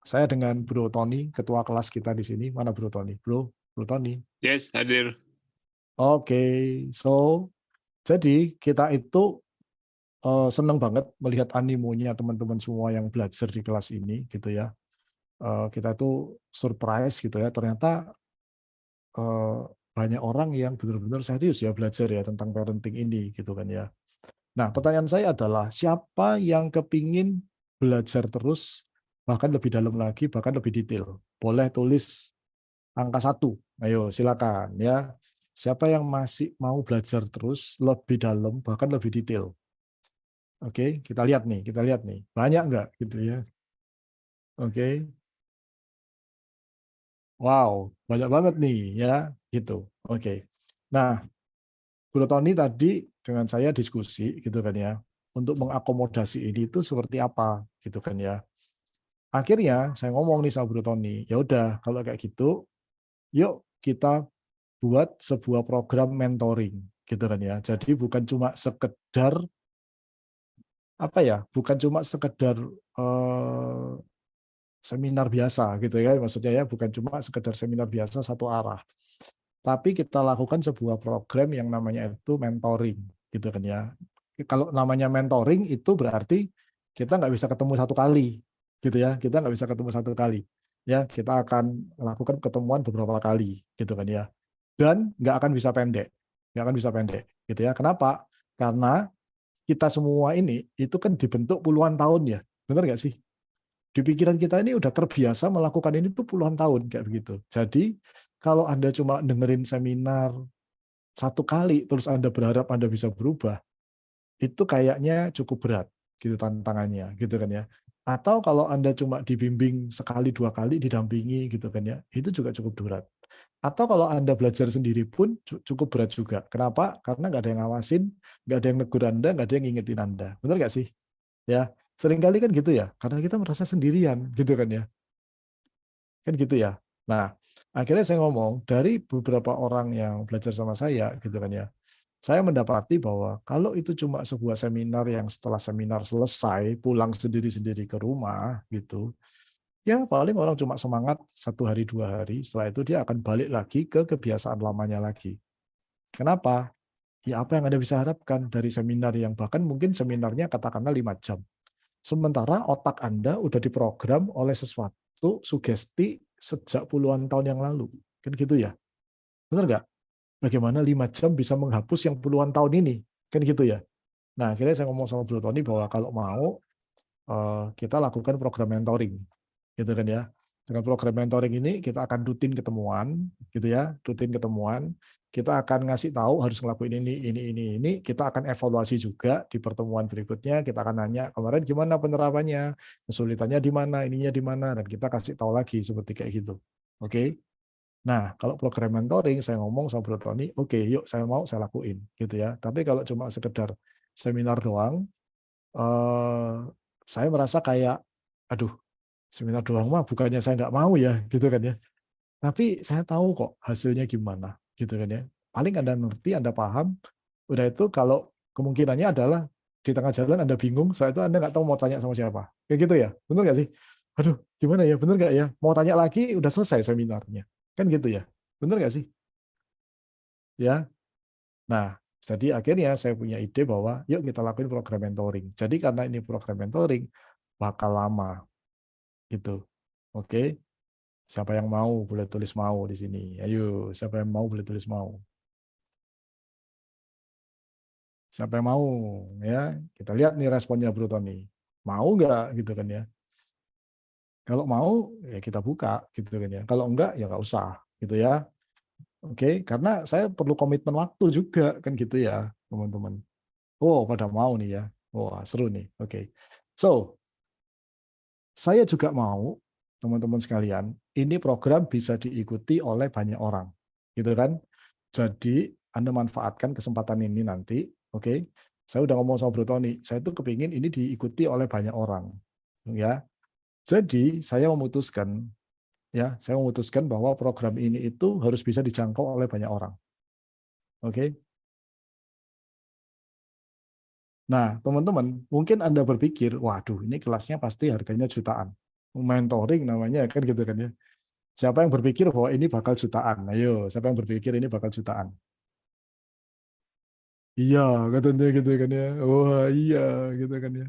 Saya dengan Bro Tony, ketua kelas kita di sini. Mana Bro Tony? Bro Tony. Yes, hadir. Oke, so jadi kita itu senang banget melihat animonya teman-teman semua yang belajar di kelas ini gitu ya. Kita tuh surprise gitu ya. Ternyata eh, banyak orang yang benar-benar serius ya belajar ya tentang parenting ini gitu kan ya. Nah, pertanyaan saya adalah siapa yang kepingin belajar terus bahkan lebih dalam lagi bahkan lebih detail? Boleh tulis angka 1. Ayo silakan ya. Siapa yang masih mau belajar terus lebih dalam bahkan lebih detail? Oke, kita lihat nih. Banyak nggak gitu ya? Oke. Wow, banyak banget nih ya, gitu. Oke. Nah, Bro Tony tadi dengan saya diskusi gitu kan ya. untuk mengakomodasi ini itu seperti apa gitu kan ya. Akhirnya saya ngomong nih sama Bro Tony, ya udah kalau kayak gitu, yuk kita buat sebuah program mentoring gitu kan ya. Jadi bukan cuma sekedar apa ya, bukan cuma sekedar seminar biasa gitu ya, maksudnya ya bukan cuma sekedar seminar biasa satu arah, tapi kita lakukan sebuah program yang namanya itu mentoring gitu kan ya. Kalau namanya mentoring itu berarti kita nggak bisa ketemu satu kali gitu ya, kita nggak bisa ketemu satu kali ya, kita akan lakukan ketemuan beberapa kali gitu kan ya, dan nggak akan bisa pendek, nggak akan bisa pendek gitu ya. Kenapa? Karena kita semua ini itu kan dibentuk puluhan tahun ya, benar nggak sih? Di pikiran kita ini udah terbiasa melakukan ini tuh puluhan tahun kayak begitu. Jadi kalau Anda cuma dengerin seminar satu kali terus Anda berharap Anda bisa berubah, itu kayaknya cukup berat gitu tantangannya gitu kan ya. Atau kalau Anda cuma dibimbing sekali dua kali didampingi gitu kan ya, itu juga cukup berat. Atau kalau Anda belajar sendiri pun cukup berat juga. Kenapa? Karena nggak ada yang ngawasin, nggak ada yang negur Anda, nggak ada yang ngingetin Anda. Benar nggak sih? Ya, seringkali kan gitu ya, karena kita merasa sendirian gitu kan ya. Kan gitu ya. Nah, akhirnya saya ngomong, dari beberapa orang yang belajar sama saya gitu kan ya, saya mendapati bahwa kalau itu cuma sebuah seminar yang setelah seminar selesai pulang sendiri-sendiri ke rumah gitu, ya paling orang cuma semangat satu hari dua hari, setelah itu dia akan balik lagi ke kebiasaan lamanya lagi. Kenapa? Ya apa yang Anda bisa harapkan dari seminar yang bahkan mungkin seminarnya katakanlah 5 jam. Sementara otak Anda udah diprogram oleh sesuatu sugesti sejak puluhan tahun yang lalu. Kan gitu ya? Benar nggak? Bagaimana 5 jam bisa menghapus yang puluhan tahun ini? Kan gitu ya? Nah, akhirnya saya ngomong sama Bro Tony bahwa kalau mau, kita lakukan program mentoring. Gitu kan ya. Dengan program mentoring ini kita akan rutin ketemuan, gitu ya, rutin ketemuan. Kita akan ngasih tahu harus ngelakuin ini. Kita akan evaluasi juga di pertemuan berikutnya. Kita akan nanya kemarin gimana penerapannya, kesulitannya di mana, ininya di mana, dan kita kasih tahu lagi seperti kayak gitu. Oke. Nah, kalau program mentoring saya ngomong sama Bro Tony, oke, yuk saya mau saya lakuin, gitu ya. Tapi kalau cuma sekedar seminar doang, eh, saya merasa kayak, aduh, seminar doang mah bukannya saya nggak mau ya, gitu kan ya. Tapi saya tahu kok hasilnya gimana, gitu kan ya. Paling Anda ngerti, Anda paham, udah itu kalau kemungkinannya adalah di tengah jalan Anda bingung, setelah itu Anda nggak tahu mau tanya sama siapa. Kayak gitu ya, benar nggak sih? Aduh, gimana ya, benar nggak ya? Mau tanya lagi, udah selesai seminarnya. Kan gitu ya, benar nggak sih? Ya, nah, jadi akhirnya saya punya ide bahwa yuk kita lakuin program mentoring. Jadi karena ini program mentoring, bakal lama gitu. Oke. Siapa yang mau boleh tulis mau di sini. Ayo, siapa yang mau boleh tulis mau. Siapa yang mau ya? Kita lihat nih responnya Bro Tony. Mau nggak gitu kan ya? Kalau mau ya kita buka gitu kan ya. Kalau enggak ya nggak usah gitu ya. Oke, karena saya perlu komitmen waktu juga kan gitu ya, teman-teman. Oh, pada mau nih ya. Wah, seru nih. Oke. So, saya juga mau teman-teman sekalian, ini program bisa diikuti oleh banyak orang. Gitu kan? Jadi Anda manfaatkan kesempatan ini nanti, oke? Saya udah ngomong sama Bro Tony, saya tuh kepingin ini diikuti oleh banyak orang, ya. Jadi saya memutuskan bahwa program ini itu harus bisa dijangkau oleh banyak orang, oke? Nah, teman-teman, mungkin Anda berpikir, waduh, ini kelasnya pasti harganya jutaan. Mentoring namanya kan gitu kan ya. Siapa yang berpikir bahwa ini bakal jutaan? Ayo, siapa yang berpikir ini bakal jutaan? Iya, katanya gitu kan ya. Wah, iya, gitu kan ya.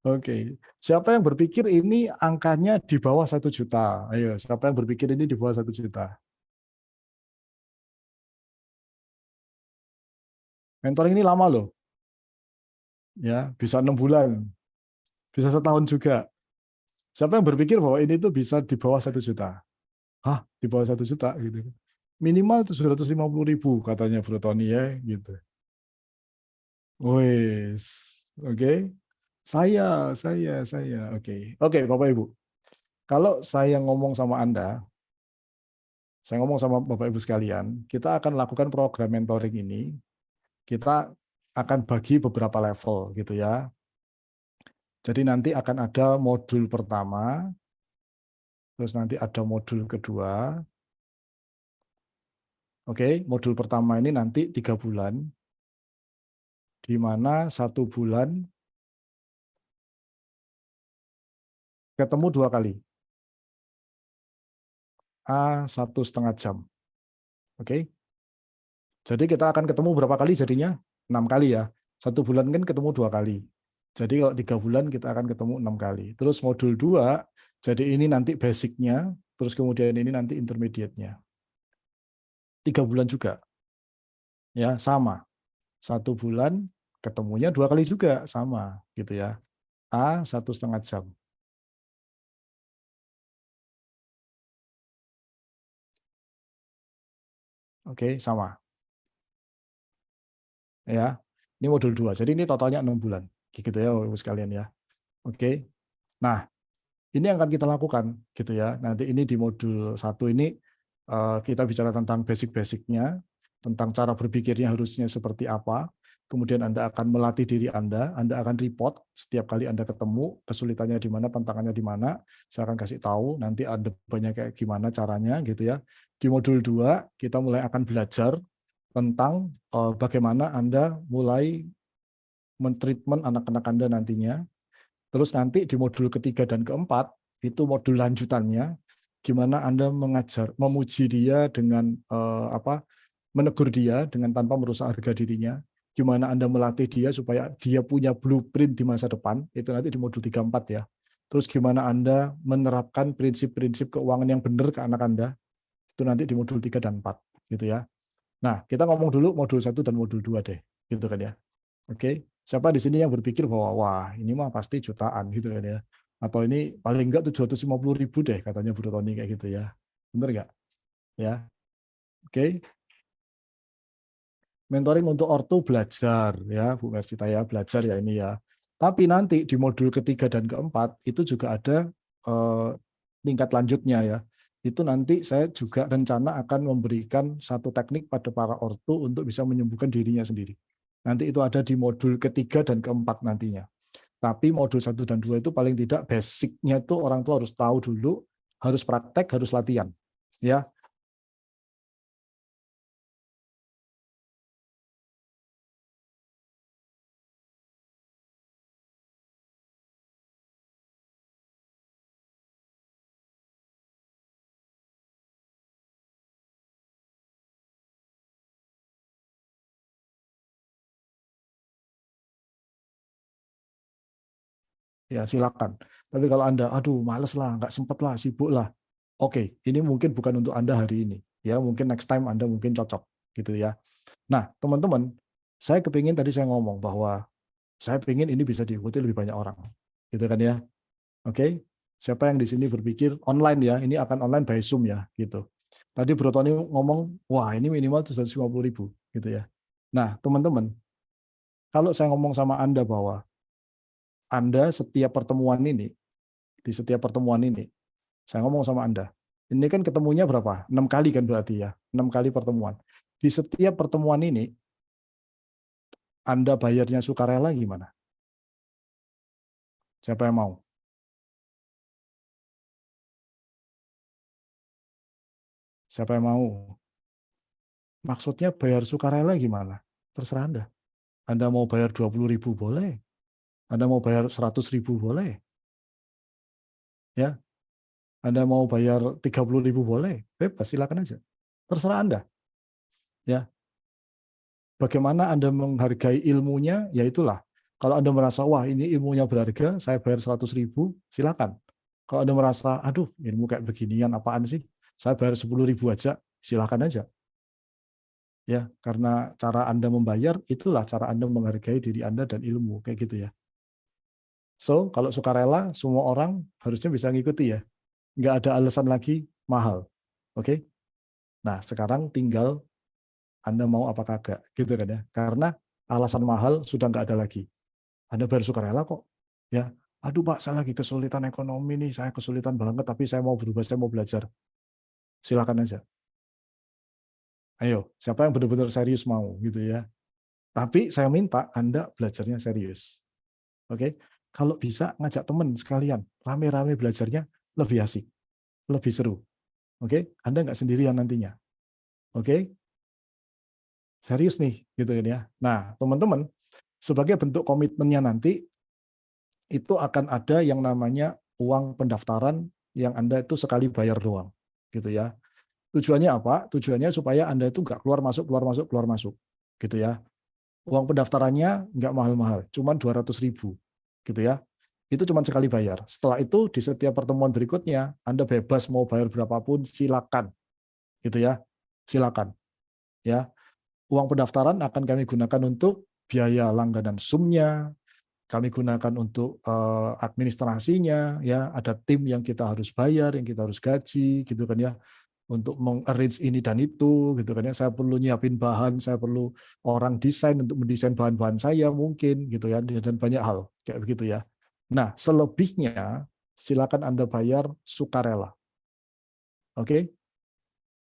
Oke. Siapa yang berpikir ini angkanya di bawah 1 juta? Ayo, siapa yang berpikir ini di bawah 1 juta? Mentoring ini lama loh, ya, bisa 6 bulan, bisa setahun juga. Siapa yang berpikir bahwa ini tuh bisa di bawah 1 juta? Hah, di bawah 1 juta gitu. Minimal 750.000 katanya Bro Tony ya, gitu. Wes, oke. Saya, oke. Oke, Bapak Ibu. Kalau saya ngomong sama Anda, saya ngomong sama Bapak Ibu sekalian, kita akan lakukan program mentoring ini. Kita akan bagi beberapa level gitu ya. Jadi nanti akan ada modul pertama, terus nanti ada modul kedua. Oke, modul pertama ini nanti 3 bulan, di mana 1 bulan ketemu 2 kali, A 1,5 jam. Oke, jadi kita akan ketemu berapa kali jadinya? 6 kali ya. 1 bulan kan ketemu 2 kali. Jadi kalau 3 bulan kita akan ketemu 6 kali. Terus modul 2, jadi ini nanti basic-nya, terus kemudian ini nanti intermediate-nya. 3 bulan juga. Ya, sama. 1 bulan ketemunya 2 kali juga, sama gitu ya. A 1,5 jam. Oke, sama. Ya. Ini modul 2. Jadi ini totalnya 6 bulan. Gitu ya, Bapak sekalian ya. Oke. Nah, ini yang akan kita lakukan gitu ya. Nanti ini di modul 1 ini kita bicara tentang basic-basicnya, tentang cara berpikirnya harusnya seperti apa. Kemudian Anda akan melatih diri Anda akan report setiap kali Anda ketemu, kesulitannya di mana, tantangannya di mana. Saya akan kasih tahu nanti ada banyak kayak gimana caranya gitu ya. Di modul 2 kita mulai akan belajar tentang bagaimana Anda mulai mentreatment anak-anak Anda nantinya. Terus nanti di modul ketiga dan keempat, itu modul lanjutannya, gimana Anda mengajar, memuji dia dengan menegur dia dengan tanpa merusak harga dirinya, gimana Anda melatih dia supaya dia punya blueprint di masa depan, itu nanti di modul 3 4 ya. Terus gimana Anda menerapkan prinsip-prinsip keuangan yang benar ke anak Anda, itu nanti di modul 3 dan 4 gitu ya. Nah, kita ngomong dulu modul 1 dan modul 2 deh, gitu kan ya. Oke, siapa di sini yang berpikir bahwa wah ini mah pasti jutaan gitu kan ya, atau ini paling enggak 750.000 deh katanya Bro Tony kayak gitu ya, bener nggak? Ya, oke. Mentoring untuk ortu belajar ya Bu Mersita ya, belajar ya ini ya. Tapi nanti di modul ketiga dan keempat itu juga ada tingkat lanjutnya ya. Itu nanti saya juga rencana akan memberikan satu teknik pada para ortu untuk bisa menyembuhkan dirinya sendiri. Nanti itu ada di modul ketiga dan keempat nantinya. Tapi modul 1 dan 2 itu paling tidak basic-nya itu orang tua harus tahu dulu, harus praktek, harus latihan. Ya, ya silakan. Tapi kalau Anda, aduh males lah, nggak sempet lah, sibuk lah. Oke, ini mungkin bukan untuk Anda hari ini. Ya, mungkin next time Anda mungkin cocok gitu ya. Nah, teman-teman, saya kepingin tadi saya ngomong bahwa saya ingin ini bisa diikuti lebih banyak orang. Gitu kan ya. Oke. Siapa yang di sini berpikir online ya, ini akan online by Zoom ya, gitu. Tadi Bro Tony ngomong, wah ini minimal 750.000 gitu ya. Nah, teman-teman, kalau saya ngomong sama Anda bahwa Anda setiap pertemuan ini, di setiap pertemuan ini, saya ngomong sama Anda, ini kan ketemunya berapa? 6 kali kan berarti ya, 6 kali pertemuan. Di setiap pertemuan ini, Anda bayarnya sukarela gimana? Siapa yang mau? Siapa yang mau? Maksudnya bayar sukarela gimana? Terserah Anda. Anda mau bayar 20.000 boleh. Anda mau bayar 100.000 boleh. Ya, Anda mau bayar 30.000 boleh. Bebas, silakan aja. Terserah Anda. Ya, bagaimana Anda menghargai ilmunya, ya itulah. Kalau Anda merasa, wah ini ilmunya berharga, saya bayar 100.000, silakan. Kalau Anda merasa, aduh ilmu kayak beginian apaan sih, saya bayar 10.000 aja, silakan aja. Ya, karena cara Anda membayar, itulah cara Anda menghargai diri Anda dan ilmu, kayak gitu ya. So, kalau sukarela, semua orang harusnya bisa ngikuti ya. Nggak ada alasan lagi mahal. Oke? Nah, sekarang tinggal Anda mau apa kagak, gitu kan ya. Karena alasan mahal sudah nggak ada lagi. Anda bayar sukarela kok. Ya, aduh Pak, saya lagi kesulitan ekonomi nih, saya kesulitan banget, tapi saya mau berubah, saya mau belajar. Silakan aja. Ayo, siapa yang benar-benar serius mau, gitu ya. Tapi saya minta Anda belajarnya serius. Oke, kalau bisa ngajak teman sekalian, rame-rame belajarnya lebih asik, lebih seru. Oke, Anda nggak sendirian nantinya. Oke, serius nih, gitu kan ya. Nah, teman-teman, sebagai bentuk komitmennya nanti, itu akan ada yang namanya uang pendaftaran yang Anda itu sekali bayar doang, gitu ya. Tujuannya apa? Tujuannya supaya Anda itu nggak keluar masuk, keluar masuk, keluar masuk, gitu ya. Uang pendaftarannya nggak mahal-mahal, cuma 200.000, gitu ya. Itu cuma sekali bayar. Setelah itu di setiap pertemuan berikutnya Anda bebas mau bayar berapapun, silakan, gitu ya. Silakan, ya. Uang pendaftaran akan kami gunakan untuk biaya langganan Zoom-nya, kami gunakan untuk administrasinya, ya. Ada tim yang kita harus bayar, yang kita harus gaji, gitu kan ya, untuk mengarrange ini dan itu, gitu kan ya. Saya perlu nyiapin bahan, saya perlu orang desain untuk mendesain bahan-bahan saya mungkin, gitu ya, dan banyak hal kayak begitu ya. Nah, selebihnya silakan Anda bayar sukarela. Oke?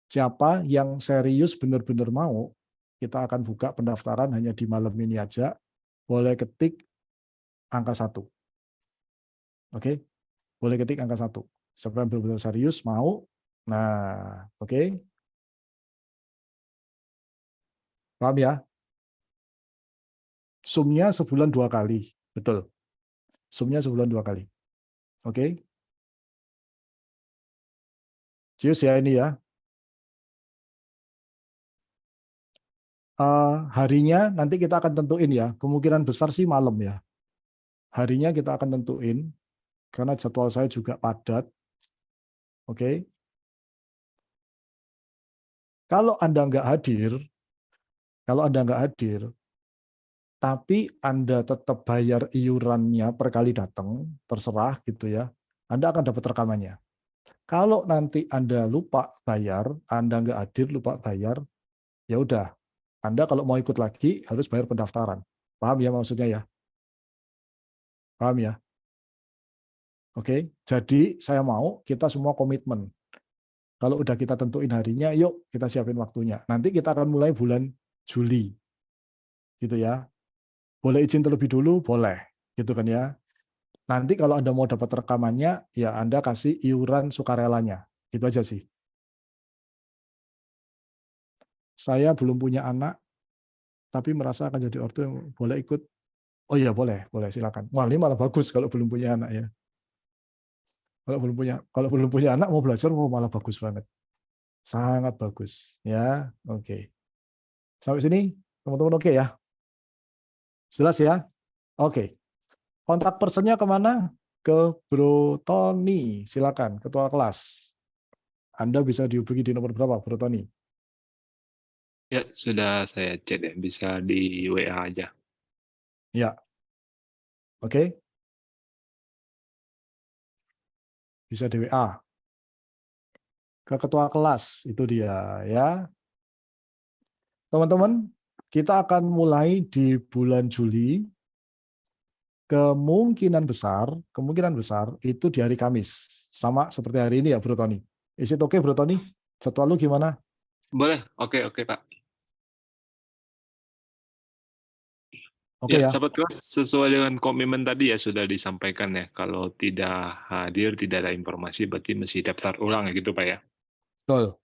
Siapa yang serius benar-benar mau, kita akan buka pendaftaran hanya di malam ini aja. Boleh ketik angka 1. Oke? Boleh ketik angka 1. Siapa yang benar-benar serius mau. Nah, oke. Paham ya? Zoom-nya sebulan 2 kali. Betul. Zoom-nya sebulan 2 kali. Oke? Cius ya ini ya. Harinya nanti kita akan tentuin ya. Kemungkinan besar sih malam ya. Harinya kita akan tentuin karena jadwal saya juga padat. Oke? Kalau Anda nggak hadir, tapi Anda tetap bayar iurannya per kali datang, terserah gitu ya, Anda akan dapat rekamannya. Kalau nanti Anda lupa bayar, Anda nggak hadir, lupa bayar, ya udah, Anda kalau mau ikut lagi harus bayar pendaftaran. Paham ya maksudnya ya? Paham ya? Oke, jadi saya mau kita semua komitmen. Kalau udah kita tentuin harinya, yuk kita siapin waktunya. Nanti kita akan mulai bulan Juli, gitu ya. Boleh izin terlebih dulu, boleh, gitu kan ya. Nanti kalau Anda mau dapat rekamannya, ya Anda kasih iuran sukarelanya. Gitu aja sih. Saya belum punya anak, tapi merasa akan jadi ortu yang boleh ikut. Oh iya, boleh, boleh silakan. Wah, ini malah bagus kalau belum punya anak ya. Kalau belum punya anak mau belajar, mau malah bagus banget. Sangat bagus. Ya, oke. Sampai sini, teman-teman oke ya? Jelas ya? Oke. Kontak personnya kemana? Ke Bro Tony. Silakan, ketua kelas. Anda bisa dihubungi di nomor berapa, Bro Tony? Ya, sudah saya chat ya, bisa di WA aja. Ya, oke. Bisa di WA. Ke ketua kelas, itu dia ya. Teman-teman, kita akan mulai di bulan Juli. Kemungkinan besar itu di hari Kamis. Sama seperti hari ini ya, Bro Tony. Is it okay, Bro Tony? Jadwal lu gimana? Boleh, oke, oke Pak. Oke Ya, ya? sahabat kelas, sesuai dengan komitmen tadi ya sudah disampaikan ya, kalau tidak hadir, tidak ada informasi, berarti mesti daftar ulang ya gitu Pak ya. Betul.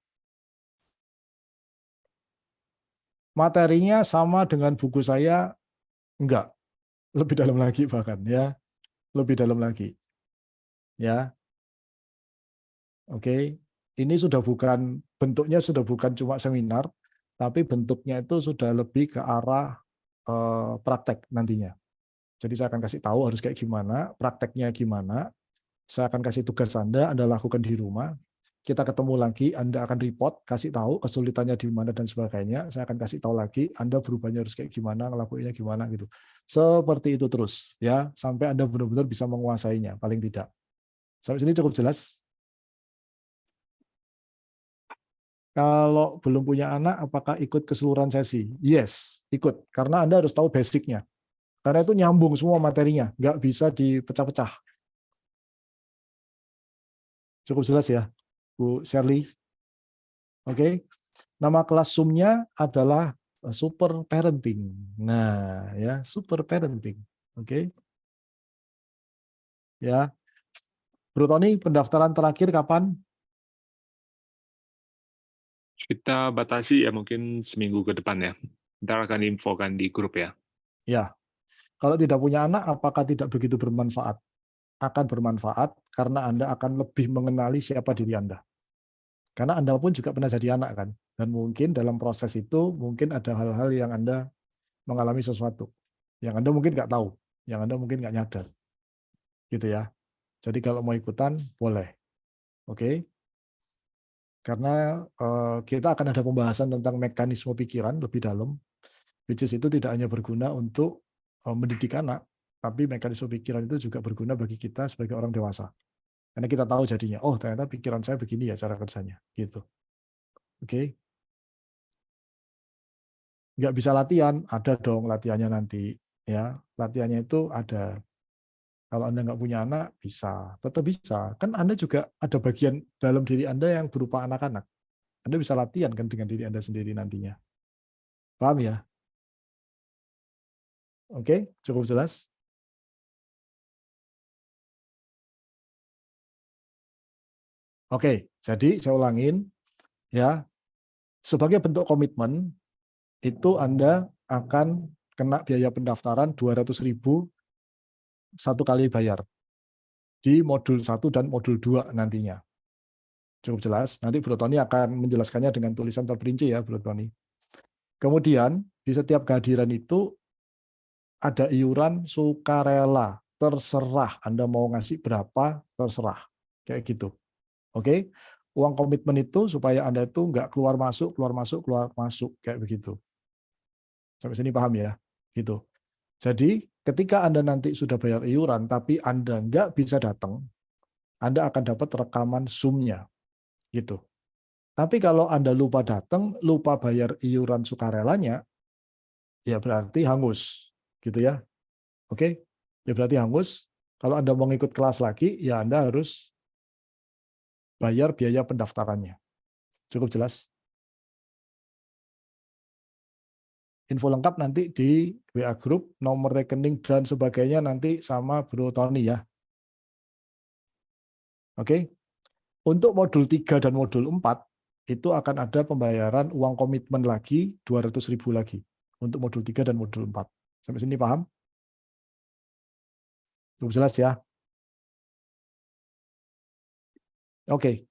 Materinya sama dengan buku saya? Enggak. Lebih dalam lagi bahkan ya. Lebih dalam lagi. Ya, oke. Ini bentuknya sudah bukan cuma seminar, tapi bentuknya itu sudah lebih ke arah praktek nantinya. Jadi saya akan kasih tahu harus kayak gimana, prakteknya gimana. Saya akan kasih tugas Anda lakukan di rumah. Kita ketemu lagi, Anda akan report, kasih tahu kesulitannya di mana dan sebagainya. Saya akan kasih tahu lagi, Anda berubahnya harus kayak gimana, ngelakuinnya gimana gitu. Seperti itu terus ya, sampai Anda benar-benar bisa menguasainya, paling tidak. Sampai sini cukup jelas? Kalau belum punya anak, apakah ikut keseluruhan sesi? Yes, ikut. Karena Anda harus tahu basicnya. Karena itu nyambung semua materinya, nggak bisa dipecah-pecah. Cukup jelas ya, Bu Shirley? Oke. Nama kelas Zoom-nya adalah super parenting. Nah, ya, super parenting. Oke. Ya. Bro Tony, pendaftaran terakhir kapan? Kita batasi ya mungkin seminggu ke depan ya. Ntar akan infokan di grup ya. Ya. Kalau tidak punya anak, apakah tidak begitu bermanfaat? Akan bermanfaat karena Anda akan lebih mengenali siapa diri Anda. Karena Anda pun juga pernah jadi anak kan. Dan mungkin dalam proses itu, mungkin ada hal-hal yang Anda mengalami sesuatu. Yang Anda mungkin nggak tahu. Yang Anda mungkin nggak nyadar. Gitu ya. Jadi kalau mau ikutan, boleh. Oke. Karena kita akan ada pembahasan tentang mekanisme pikiran lebih dalam. Which is itu tidak hanya berguna untuk mendidik anak, tapi mekanisme pikiran itu juga berguna bagi kita sebagai orang dewasa. Karena kita tahu jadinya, oh ternyata pikiran saya begini ya cara kerjanya, gitu. Oke, nggak bisa latihan, ada dong latihannya nanti, ya. Latihannya itu ada. Kalau Anda nggak punya anak, bisa, tetap bisa. Kan Anda juga ada bagian dalam diri Anda yang berupa anak-anak. Anda bisa latihan kan dengan diri Anda sendiri nantinya. Paham ya? Oke, cukup jelas. Oke, jadi saya ulangin, ya. Sebagai bentuk komitmen, itu Anda akan kena biaya pendaftaran 200.000 satu kali bayar di modul 1 dan modul 2 nantinya. Cukup jelas. Nanti Bro Tony akan menjelaskannya dengan tulisan terperinci ya, Bro Tony. Kemudian di setiap kehadiran itu ada iuran sukarela. Terserah Anda mau ngasih berapa, terserah. Kayak gitu. Oke? Uang komitmen itu supaya Anda itu nggak keluar masuk, keluar masuk, keluar masuk. Kayak begitu. Sampai sini paham ya? Gitu. Jadi ketika Anda nanti sudah bayar iuran, tapi Anda nggak bisa datang, Anda akan dapat rekaman Zoom-nya. Gitu. Tapi kalau Anda lupa datang, lupa bayar iuran sukarelanya, ya berarti hangus. Gitu ya. Oke? Ya berarti hangus. Kalau Anda mau ikut kelas lagi, ya Anda harus bayar biaya pendaftarannya. Cukup jelas? Info lengkap nanti di WA Group, nomor rekening dan sebagainya nanti sama Bro Tony ya. Oke? Untuk modul 3 dan modul 4, itu akan ada pembayaran uang komitmen lagi, 200.000 lagi. Untuk modul 3 dan modul 4. Sampai sini paham? Cukup jelas ya? Oke.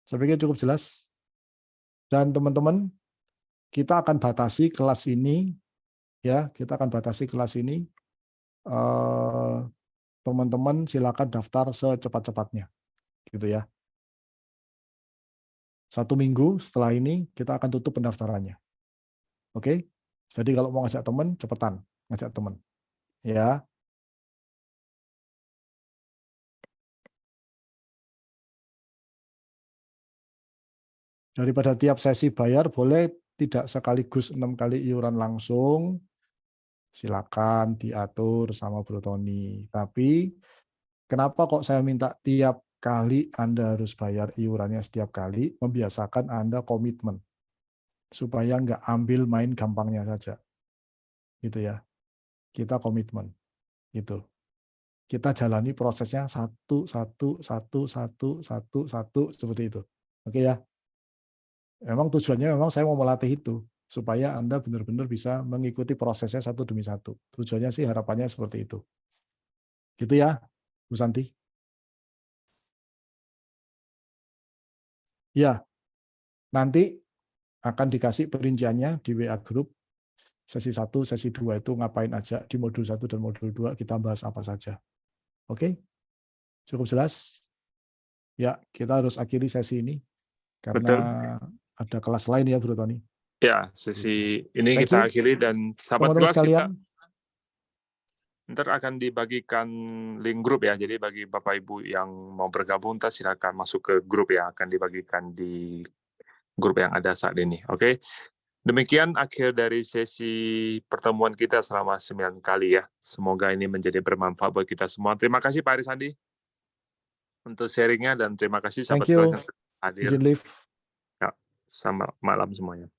Saya pikir cukup jelas. Dan teman-teman, kita akan batasi kelas ini, ya, kita akan batasi kelas ini. Teman-teman silakan daftar secepat-cepatnya. Gitu ya. 1 minggu setelah ini kita akan tutup pendaftarannya. Oke? Jadi kalau mau ngajak teman, cepetan ngajak teman. Ya. Daripada tiap sesi bayar, boleh tidak sekaligus 6 kali iuran langsung. Silakan diatur sama Bro Tony. Tapi kenapa kok saya minta tiap kali Anda harus bayar iurannya setiap kali, membiasakan Anda komitmen. Supaya nggak ambil main gampangnya saja. Gitu ya. Kita komitmen. Gitu. Kita jalani prosesnya satu, seperti itu. Oke ya. Memang tujuannya memang saya mau melatih itu. Supaya Anda benar-benar bisa mengikuti prosesnya satu demi satu. Tujuannya sih harapannya seperti itu. Gitu ya, Bu Santi. Ya, nanti akan dikasih perinciannya di WA Group. Sesi 1, sesi 2 itu ngapain aja. Di modul 1 dan modul 2 kita bahas apa saja. Oke? Cukup jelas? Ya, kita harus akhiri sesi ini. Karena Betul. ada kelas lain ya, Bro Tony. Ya, Gitu. sesi ini Thank kita you, akhiri dan sahabat teman-teman kelas kita sekalian. ntar akan dibagikan link grup ya. Jadi bagi Bapak Ibu yang mau bergabung, ntar silakan masuk ke grup yang akan dibagikan di grup yang ada saat ini. Oke. Demikian akhir dari sesi pertemuan kita selama 9 kali ya. Semoga ini menjadi bermanfaat buat kita semua. Terima kasih Pak Arisandi untuk sharingnya dan terima kasih Thank sahabat kelas you. yang hadir. Izin live. Ya, selamat malam semuanya.